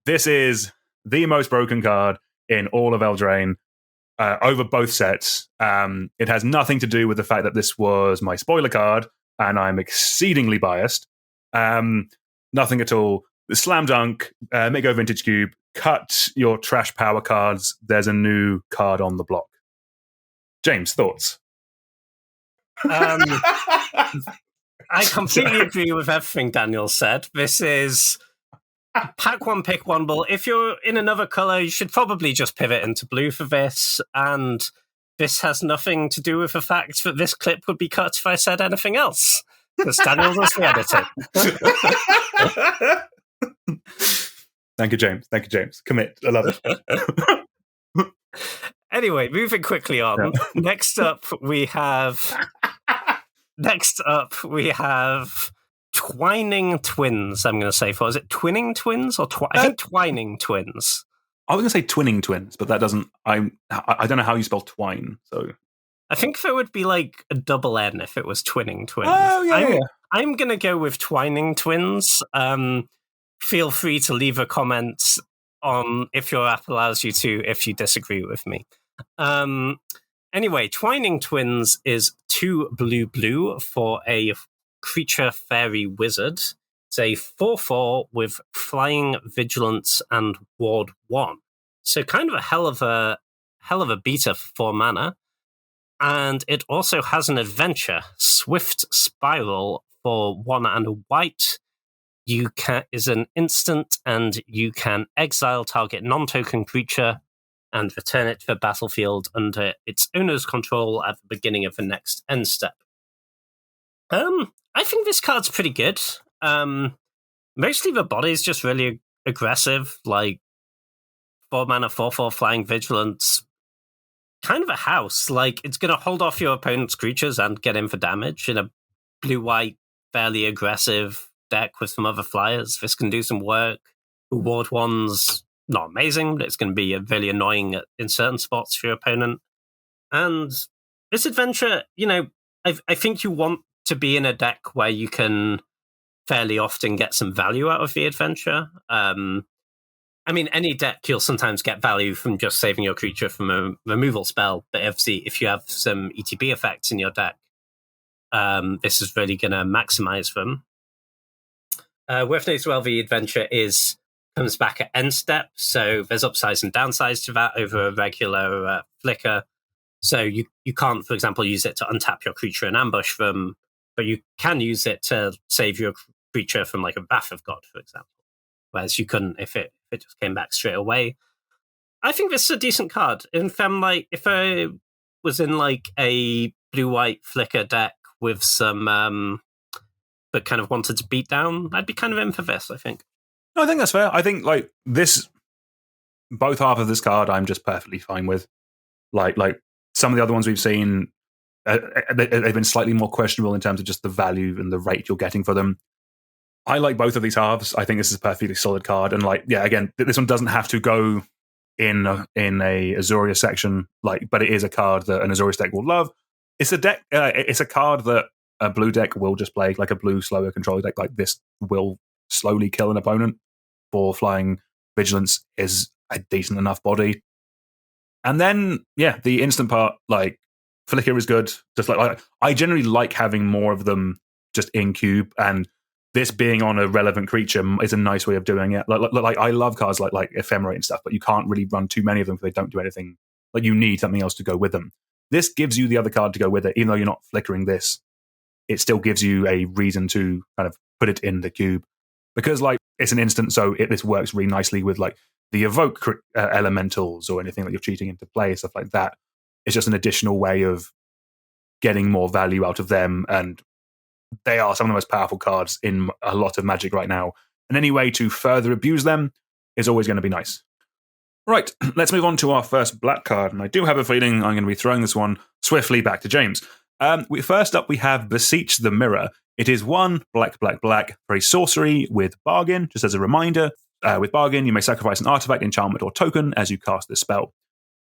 This is the most broken card in all of Eldraine over both sets. It has nothing to do with the fact that this was my spoiler card, and I'm exceedingly biased. Nothing at all. Slam dunk, make go Vintage Cube, cut your trash power cards. There's a new card on the block. James, thoughts? I completely agree with everything Daniel said. This is pack 1, pick 1 bull. If you're in another color, you should probably just pivot into blue for this. And this has nothing to do with the fact that this clip would be cut if I said anything else. Because Daniel does the editing. Thank you, James. Commit. I love it. Anyway, moving quickly on. Next up, we have Twining Twins. I'm going to say is it Twinning Twins or I think Twining Twins. I was going to say Twinning Twins, but that doesn't. I don't know how you spell twine. So I think there would be like a double N if it was Twinning Twins. Oh yeah. I'm going to go with Twining Twins. Feel free to leave a comment on if your app allows you to, if you disagree with me. Anyway, Twining Twins is 2 blue for a creature fairy wizard. It's a 4/4 with flying, vigilance, and ward 1. So kind of a hell of a beater for 4 mana. And it also has an adventure, Swift Spiral, for 1 and a white. Is an instant, and you can exile target non-token creature and return it to the battlefield under its owner's control at the beginning of the next end step. I think this card's pretty good. Mostly the body's just really aggressive, like 4 mana, 4/4 flying vigilance. Kind of a house. Like, it's going to hold off your opponent's creatures and get in for damage in a blue-white, fairly aggressive deck with some other flyers. This can do some work. Ward 1's not amazing, but it's going to be really annoying in certain spots for your opponent. And this adventure, I think you want to be in a deck where you can fairly often get some value out of the adventure. Any deck, you'll sometimes get value from just saving your creature from a removal spell, but obviously if you have some ETB effects in your deck, this is really going to maximize them. Worth noting as well, the adventure comes back at end step, so there's upsides and downsides to that over a regular flicker. So you can't, for example, use it to untap your creature and ambush them, but you can use it to save your creature from like a Wrath of God, for example. Whereas you couldn't if it just came back straight away. I think this is a decent card. If I was in like a blue-white flicker deck with some but kind of wanted to beat down, I'd be kind of in for this, I think. No, I think that's fair. I think like this, both half of this card, I'm just perfectly fine with. Like some of the other ones we've seen, they've been slightly more questionable in terms of just the value and the rate you're getting for them. I like both of these halves. I think this is a perfectly solid card. And again, this one doesn't have to go in a Azorius section, but it is a card that an Azorius deck will love. It's a deck. It's a card that a blue deck will just play, like a blue slower control deck like this will slowly kill an opponent. For flying vigilance is a decent enough body. And then, the instant part, Flicker is good. Just like I generally like having more of them just in cube, and this being on a relevant creature is a nice way of doing it. Like I love cards like Ephemerate and stuff, but you can't really run too many of them because they don't do anything. Like you need something else to go with them. This gives you the other card to go with it, even though you're not flickering this. It still gives you a reason to kind of put it in the cube because it's an instant, so this works really nicely with the evoke elementals or anything that you're cheating into play, stuff like that. It's just an additional way of getting more value out of them, and they are some of the most powerful cards in a lot of Magic right now. And any way to further abuse them is always going to be nice. Right, let's move on to our first black card, and I do have a feeling I'm going to be throwing this one swiftly back to James. First up, we have Beseech the Mirror. It is 1 black, black, black for a sorcery with Bargain. Just as a reminder, with Bargain, you may sacrifice an artifact, enchantment, or token as you cast this spell.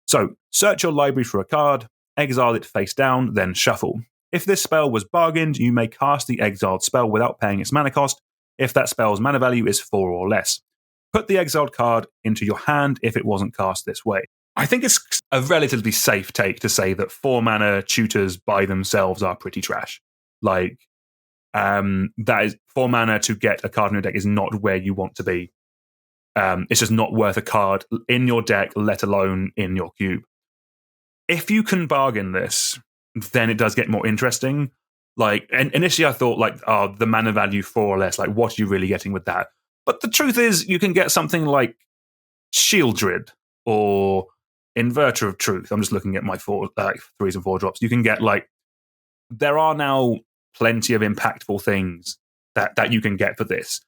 So, search your library for a card, exile it face down, then shuffle. If this spell was bargained, you may cast the exiled spell without paying its mana cost, if that spell's mana value is 4 or less. Put the exiled card into your hand if it wasn't cast this way. I think it's a relatively safe take to say that 4 mana tutors by themselves are pretty trash. Like, that is 4 mana to get a card in your deck is not where you want to be. It's just not worth a card in your deck, let alone in your cube. If you can bargain this, then it does get more interesting. Like, and initially I thought, like, the mana value 4 or less, like, what are you really getting with that? But the truth is, you can get something like Shieldred or Inverter of Truth. I'm just looking at my 3s and 4 drops. You can get, like, there are now plenty of impactful things that you can get for this.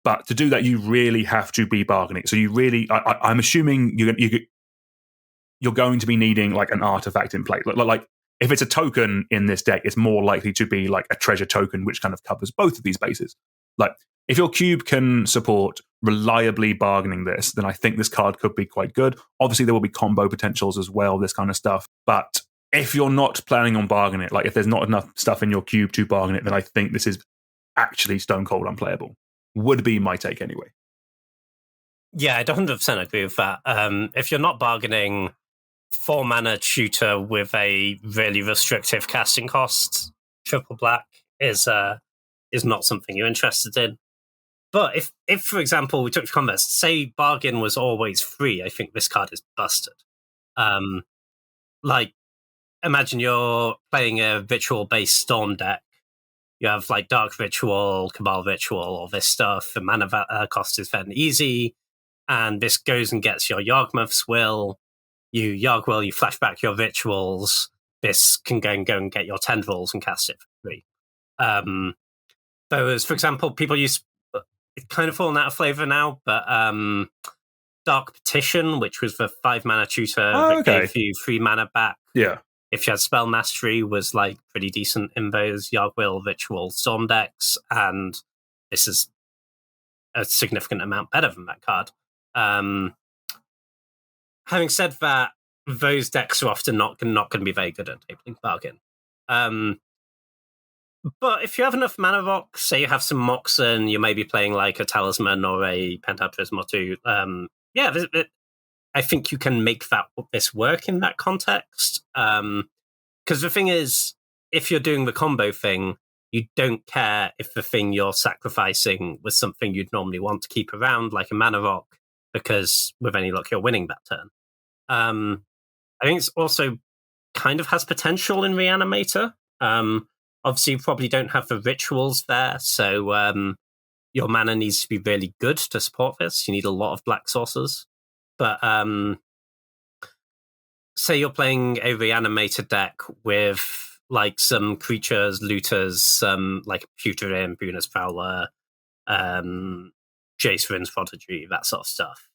But to do that, you really have to be bargaining. So you really, I'm assuming you're going to be needing, like, an artifact in play. Like, if it's a token in this deck, it's more likely to be like a treasure token, which kind of covers both of these bases. Like, if your cube can support reliably bargaining this, then I think this card could be quite good. Obviously, there will be combo potentials as well, this kind of stuff. But if you're not planning on bargaining it, like if there's not enough stuff in your cube to bargain it, then I think this is actually stone cold unplayable. Would be my take anyway. Yeah, I'd 100% agree with that. If you're not bargaining, 4 mana tutor with a really restrictive casting cost, triple black is not something you're interested in. But if for example, we took the converse, say bargain was always free, I think this card is busted. Like, imagine you're playing a ritual-based storm deck. You have, like, Dark Ritual, Cabal Ritual, all this stuff. The mana cost is fairly easy, and this goes and gets your Yawgmoth's Will. You Yarg Will, you flash back your rituals. This can go and get your Tendrils and cast it for free. There was, for example, people use, it's kind of fallen out of flavor now, but Dark Petition, which was the 5 mana tutor gave you 3 mana back. Yeah. If you had Spell Mastery, was, like, pretty decent in those Yarg Will Ritual Storm decks, and this is a significant amount better than that card. Having said that, those decks are often not going to be very good at tabling bargain. But if you have enough mana rock, say you have some Moxen, you may be playing like a Talisman or a Pentaprism or 2. I think you can make this work in that context. Because the thing is, if you're doing the combo thing, you don't care if the thing you're sacrificing was something you'd normally want to keep around, like a mana rock, because with any luck, you're winning that turn. I think it's also kind of has potential in Reanimator. Obviously, you probably don't have the rituals there, so your mana needs to be really good to support this. You need a lot of black sources. But say you're playing a Reanimator deck with, like, some creatures, looters, some, like, Pewterin, Buna's Prowler, Jace Vryn's Prodigy, that sort of stuff.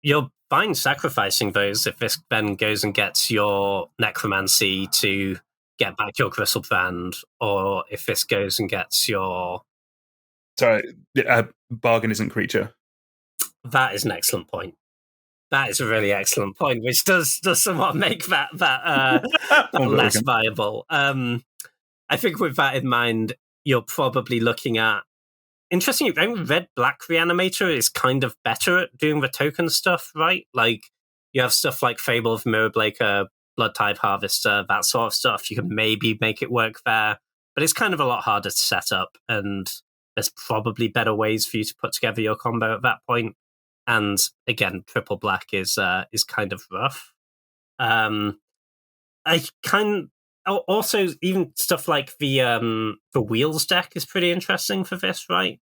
You're fine sacrificing those if this then goes and gets your Necromancy to get back your Gristlebrand, or if this goes and gets your... Sorry, bargain isn't creature. That is an excellent point. That is a really excellent point, which does somewhat make that less viable. I think with that in mind, you're probably looking at... Interesting, I think red-black Reanimator is kind of better at doing the token stuff, right? Like, you have stuff like Fable of Mirrorblaker, Blood-Tide Harvester, that sort of stuff. You can maybe make it work there, but it's kind of a lot harder to set up, and there's probably better ways for you to put together your combo at that point. And again, triple black is kind of rough. Also, even stuff like the Wheels deck is pretty interesting for this, right?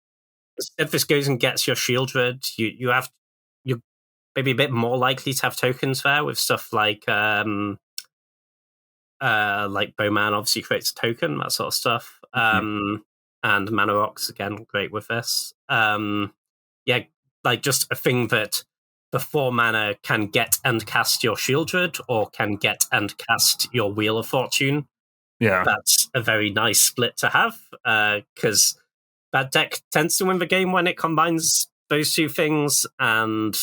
If this goes and gets your Shieldred, you're maybe a bit more likely to have tokens there with stuff like Bowman obviously creates a token, that sort of stuff. And Mana Rocks, again, great with this. like just a thing that the 4 mana can get and cast your Shieldred, or can get and cast your Wheel of Fortune. Yeah. That's a very nice split to have, because that deck tends to win the game when it combines those two things, and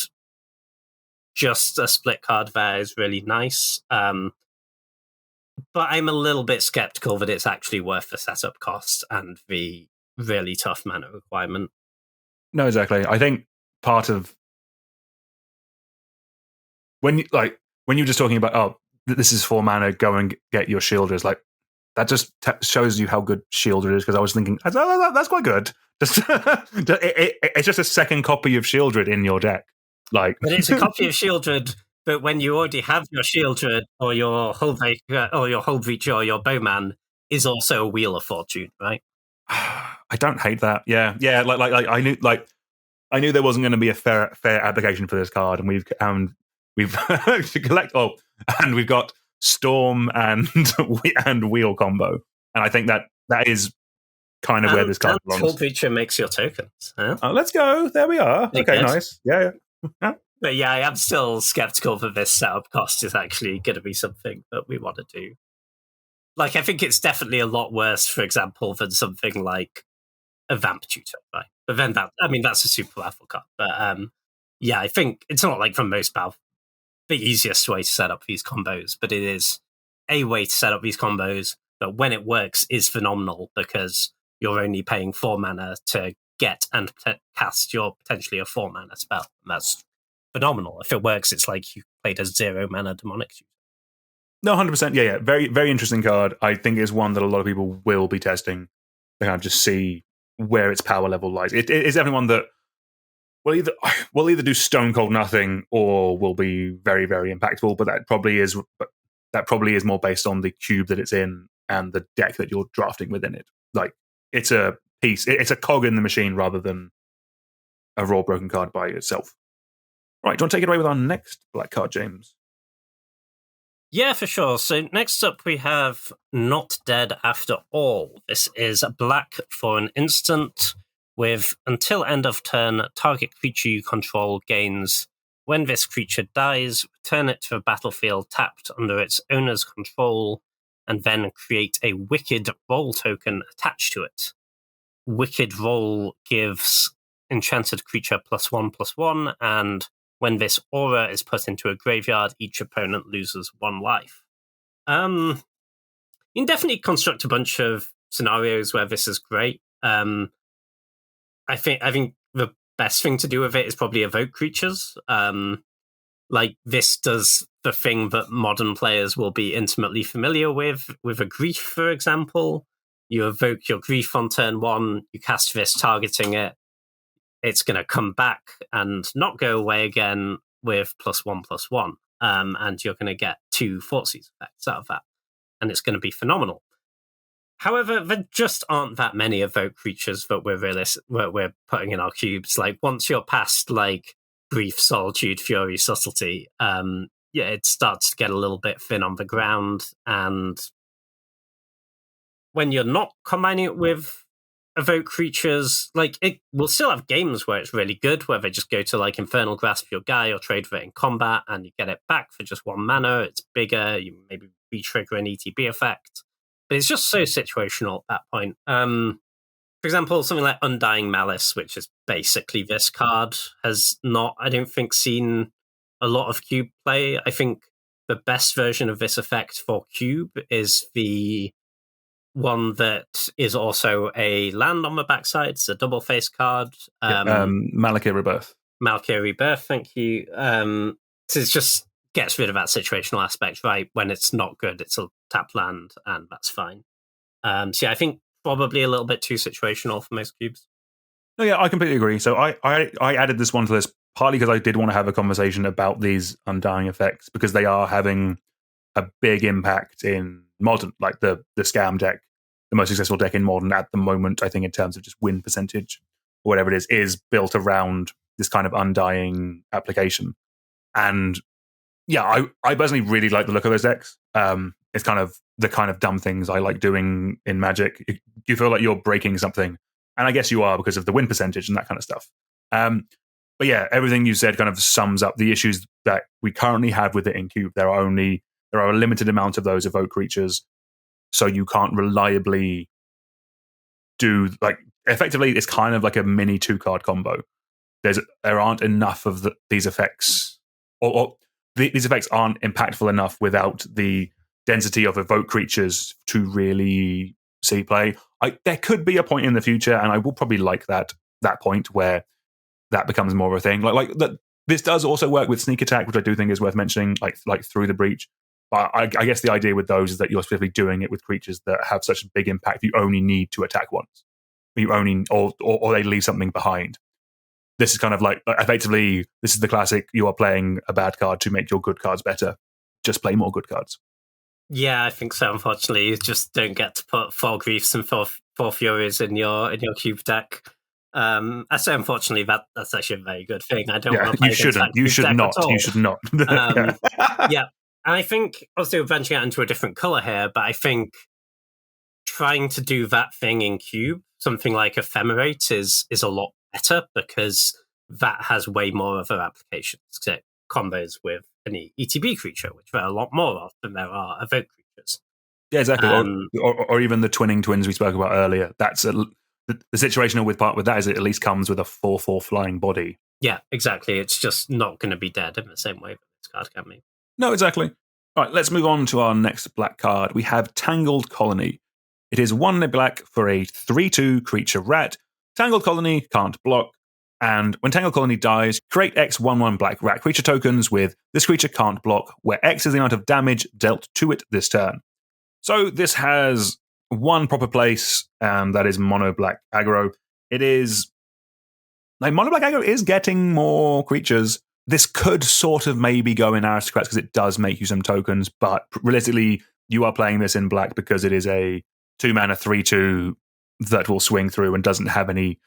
just a split card there is really nice. But I'm a little bit skeptical that it's actually worth the setup cost and the really tough mana requirement. No, exactly. I think part of when you're just talking about, this is 4 mana, go and get your Shielders, like that just shows you how good Shieldred is, because I was thinking, that's quite good. Just it's just a second copy of Shieldred in your deck. Like, but it's a copy of Shieldred, but when you already have your Shieldred or your Hullbreacher or your Bowman is also a Wheel of Fortune, right? I don't hate that. Yeah. I knew there wasn't going to be a fair application for this card, and we've to collect. Oh, and we've got Storm and Wheel combo, and I think that is kind of where this card belongs. Hullbreacher makes your tokens. Huh? Oh, let's go. There we are. Okay, nice. Yeah. But yeah, I am still skeptical that this setup cost is actually going to be something that we want to do. Like, I think it's definitely a lot worse, for example, than something like a Vamp Tutor, right? But then that's a super powerful card. But yeah, I think it's not like the most powerful, the easiest way to set up these combos, but it is a way to set up these combos that when it works is phenomenal, because you're only paying 4 mana to get and cast your potentially a 4 mana spell. And that's phenomenal. If it works, it's like you played a 0 mana Demonic Tutor. No, 100%. Yeah. Very, very interesting card. I think it's one that a lot of people will be testing to kind of just see where its power level lies. It is definitely one that will either do stone cold nothing or will be very, very impactful. But that probably is more based on the cube that it's in and the deck that you're drafting within it. Like, it's a piece. It's a cog in the machine rather than a raw broken card by itself. Right, do you want to take it away with our next black card, James? Yeah, for sure. So next up we have Not Dead After All. This is black for an instant with until end of turn, target creature you control gains. When this creature dies, return it to the battlefield tapped under its owner's control, and then create a Wicked Roll token attached to it. Wicked Roll gives enchanted creature +1/+1, and when this aura is put into a graveyard, each opponent loses 1 life. You can definitely construct a bunch of scenarios where this is great. I think the best thing to do with it is probably evoke creatures. Like, this does the thing that modern players will be intimately familiar with a Grief, for example. You evoke your Grief on turn 1, you cast this targeting it. It's going to come back and not go away again with +1/+1. And you're going to get 2 Thoughtseize effects out of that. And it's going to be phenomenal. However, there just aren't that many evoke creatures that we're putting in our cubes. Like, once you're past, like, Grief, Solitude, Fury, Subtlety, it starts to get a little bit thin on the ground. And when you're not combining it with evoke creatures, like, it will still have games where it's really good, where they just go to, like, Infernal Grasp your guy or trade for it in combat and you get it back for just 1 mana. It's bigger, you maybe re-trigger an ETB effect, but it's just so situational at that point. For example, something like Undying Malice, which is basically this card, has not, I don't think, seen a lot of cube play. I think the best version of this effect for cube is the one that is also a land on the backside. It's a double face card. Malakir Rebirth. Malakir Rebirth, thank you. So it just gets rid of that situational aspect, right? When it's not good, it's a tap land, and that's fine. So yeah, I think probably a little bit too situational for most cubes. No, yeah, I completely agree. So I added this one to this partly because I did want to have a conversation about these Undying effects, because they are having a big impact in Modern, like the Scam deck, the most successful deck in Modern at the moment, I think, in terms of just win percentage or whatever it is built around this kind of Undying application. And yeah, I personally really like the look of those decks. It's kind of the kind of dumb things I like doing in Magic. You feel like you're breaking something, and I guess you are because of the win percentage and that kind of stuff. But yeah, everything you said kind of sums up the issues that we currently have with it in Cube. There are a limited amount of those evoke creatures, so you can't reliably do effectively. It's kind of like a mini 2-card combo. There aren't enough of these effects, or these effects aren't impactful enough without the density of evoke creatures to really see play. There could be a point in the future, and I will probably like that point where that becomes more of a thing. Like that. This does also work with sneak attack, which I do think is worth mentioning. Like through the breach. But I guess the idea with those is that you're specifically doing it with creatures that have such a big impact. You only need to attack once. You only or they leave something behind. This is kind of like effectively. This is the classic. You are playing a bad card to make your good cards better. Just play more good cards. Yeah, I think so. Unfortunately, you just don't get to put 4 Griefs and 4 Furies in your cube deck. I say unfortunately that's actually a very good thing. I don't want to play you shouldn't. You should not. You should not. Yeah, and I think also venturing out into a different color here, but I think trying to do that thing in cube, something like Ephemerate, is a lot better because that has way more other applications. It combos with any ETB creature, which there are a lot more of than there are evoke creatures. Yeah, exactly. Or even the twinning twins we spoke about earlier. That's the situation with that is it at least comes with a 4/4 flying body. Yeah, exactly. It's just not going to be dead in the same way that this card can be. No, exactly. All right, let's move on to our next black card. We have Tangled Colony. It is 1 black for a 3/2 creature rat. Tangled Colony can't block. And when Tangled Colony dies, create X 1/1 black rat creature tokens with this creature can't block, where X is the amount of damage dealt to it this turn. So this has one proper place, and that is mono black aggro. It is mono black aggro is getting more creatures. This could sort of maybe go in Aristocrats because it does make you some tokens, but realistically, you are playing this in black because it is a 2-mana 3/2 that will swing through and doesn't have any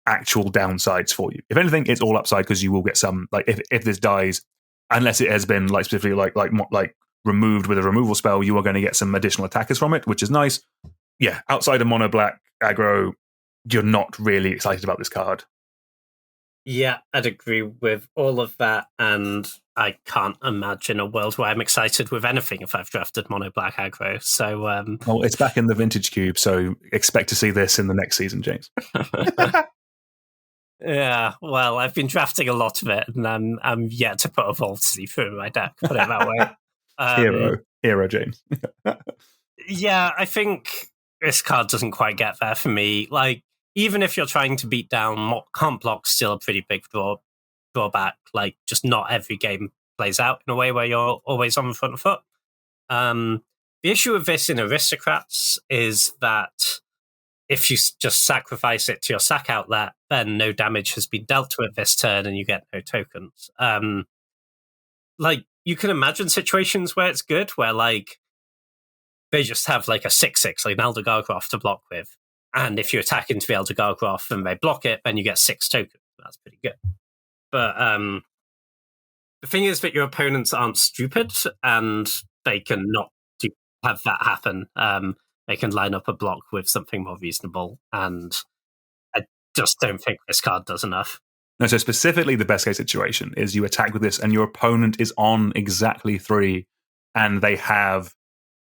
actual downsides for you. If anything, it's all upside because you will get some. Like if this dies, unless it has been specifically like removed with a removal spell, you are going to get some additional attackers from it, which is nice. Yeah, outside of mono black aggro, you're not really excited about this card. Yeah, I'd agree with all of that, and I can't imagine a world where I'm excited with anything if I've drafted mono black aggro. So, well, it's back in the vintage cube, so expect to see this in the next season, James. Yeah, well, I've been drafting a lot of it, and I'm yet to put a Vault through in my deck. Put it that way. Hero, James. Yeah, I think this card doesn't quite get there for me. Like, even if you're trying to beat down, can't block still a pretty big drawback. Like, just not every game plays out in a way where you're always on the front foot. The issue with this in Aristocrats is that if you just sacrifice it to your sack outlet, then no damage has been dealt to it this turn and you get no tokens. Like, you can imagine situations where it's good, where, like, they just have, like, a 6/6, like an Elder Gargoth to block with. And if you attack into the Elder Gargoth and they block it, then you get 6 tokens. That's pretty good. But the thing is that your opponents aren't stupid, and they can not have that happen. They can line up a block with something more reasonable, and I just don't think this card does enough. No, so specifically the best case situation is you attack with this and your opponent is on exactly 3 and they have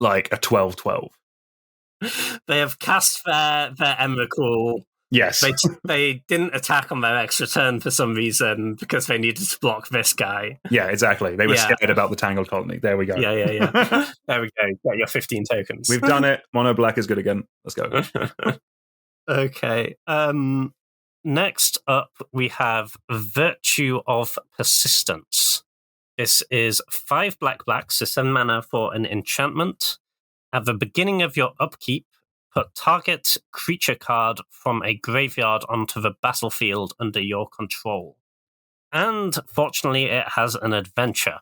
like a 12/12. They have cast their Emrakul. Yes. They didn't attack on their extra turn for some reason because they needed to block this guy. Yeah, exactly. They were scared about the Tangled Colony. There we go. Yeah. There we go. Got your 15 tokens. We've done it. Mono black is good again. Let's go. Okay. Next up, we have Virtue of Persistence. This is 5 black, so 7 mana for an enchantment. At the beginning of your upkeep, put target creature card from a graveyard onto the battlefield under your control. And fortunately, it has an adventure,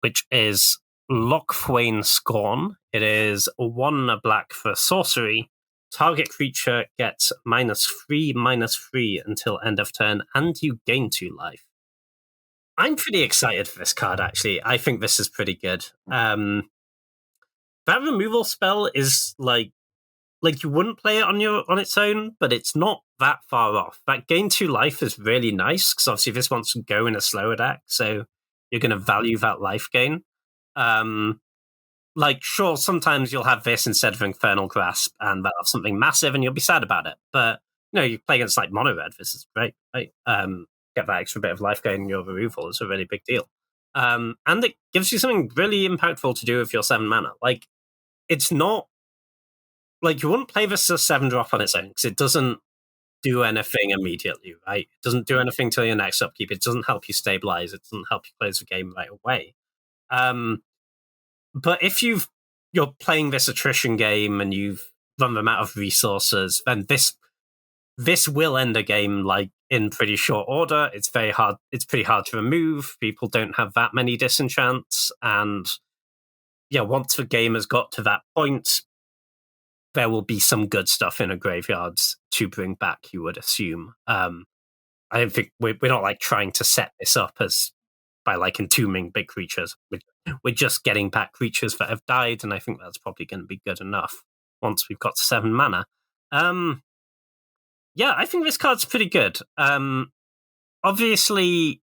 which is Lockthwain Scorn. It is 1 black for sorcery. Target creature gets -3/-3 until end of turn, and you gain 2 life. I'm pretty excited for this card, actually. I think this is pretty good. That removal spell is, like, like, you wouldn't play it on its own, but it's not that far off. That gain 2 life is really nice, because obviously this wants to go in a slower deck, so you're going to value that life gain. Like, sure, sometimes you'll have this instead of Infernal Grasp, and that'll have something massive, and you'll be sad about it. But, you play against, like, mono red, this is great, right? Get that extra bit of life gain in your removal is a really big deal. And it gives you something really impactful to do with your 7 mana. Like, it's not... Like, you wouldn't play this as a 7-drop on its own, because it doesn't do anything immediately, right? It doesn't do anything till your next upkeep. It doesn't help you stabilize. It doesn't help you close the game right away. But if you're playing this attrition game and you've run them out of resources, then this will end a game like in pretty short order. It's very hard. It's pretty hard to remove. People don't have that many disenchants, and once the game has got to that point, there will be some good stuff in a graveyards to bring back, you would assume. I don't think we're not like trying to set this up as by like entombing big creatures. We're just getting back creatures that have died, and I think that's probably going to be good enough once we've got 7 mana. I think this card's pretty good. Obviously,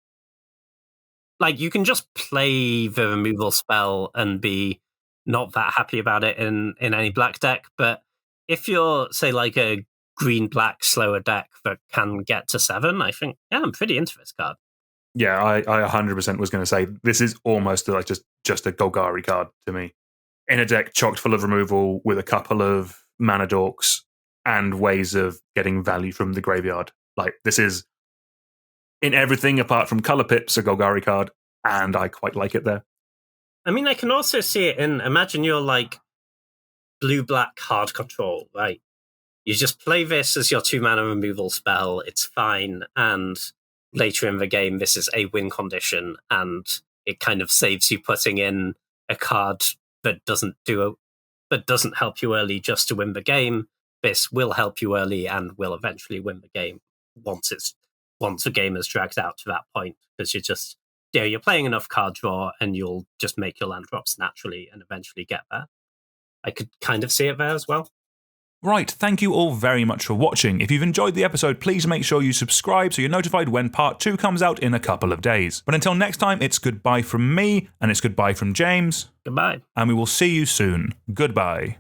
like, you can just play the removal spell and be not that happy about it in any black deck, but if you're, say, like a green-black slower deck that can get to 7, I think, I'm pretty into this card. Yeah, I 100% was going to say this is almost like just a Golgari card to me. In a deck chocked full of removal with a couple of mana dorks and ways of getting value from the graveyard. Like, this is, in everything apart from color pips, a Golgari card, and I quite like it there. I mean, I can also see it in, imagine you're like blue-black hard control, right? You just play this as your 2 mana removal spell, it's fine, and later in the game, this is a win condition, and it kind of saves you putting in a card that doesn't help you early just to win the game. This will help you early and will eventually win the game once the game is dragged out to that point, because you're playing enough card draw, and you'll just make your land drops naturally and eventually get there. I could kind of see it there as well. Right, thank you all very much for watching. If you've enjoyed the episode, please make sure you subscribe so you're notified when part 2 comes out in a couple of days. But until next time, it's goodbye from me, and it's goodbye from James. Goodbye. And we will see you soon. Goodbye.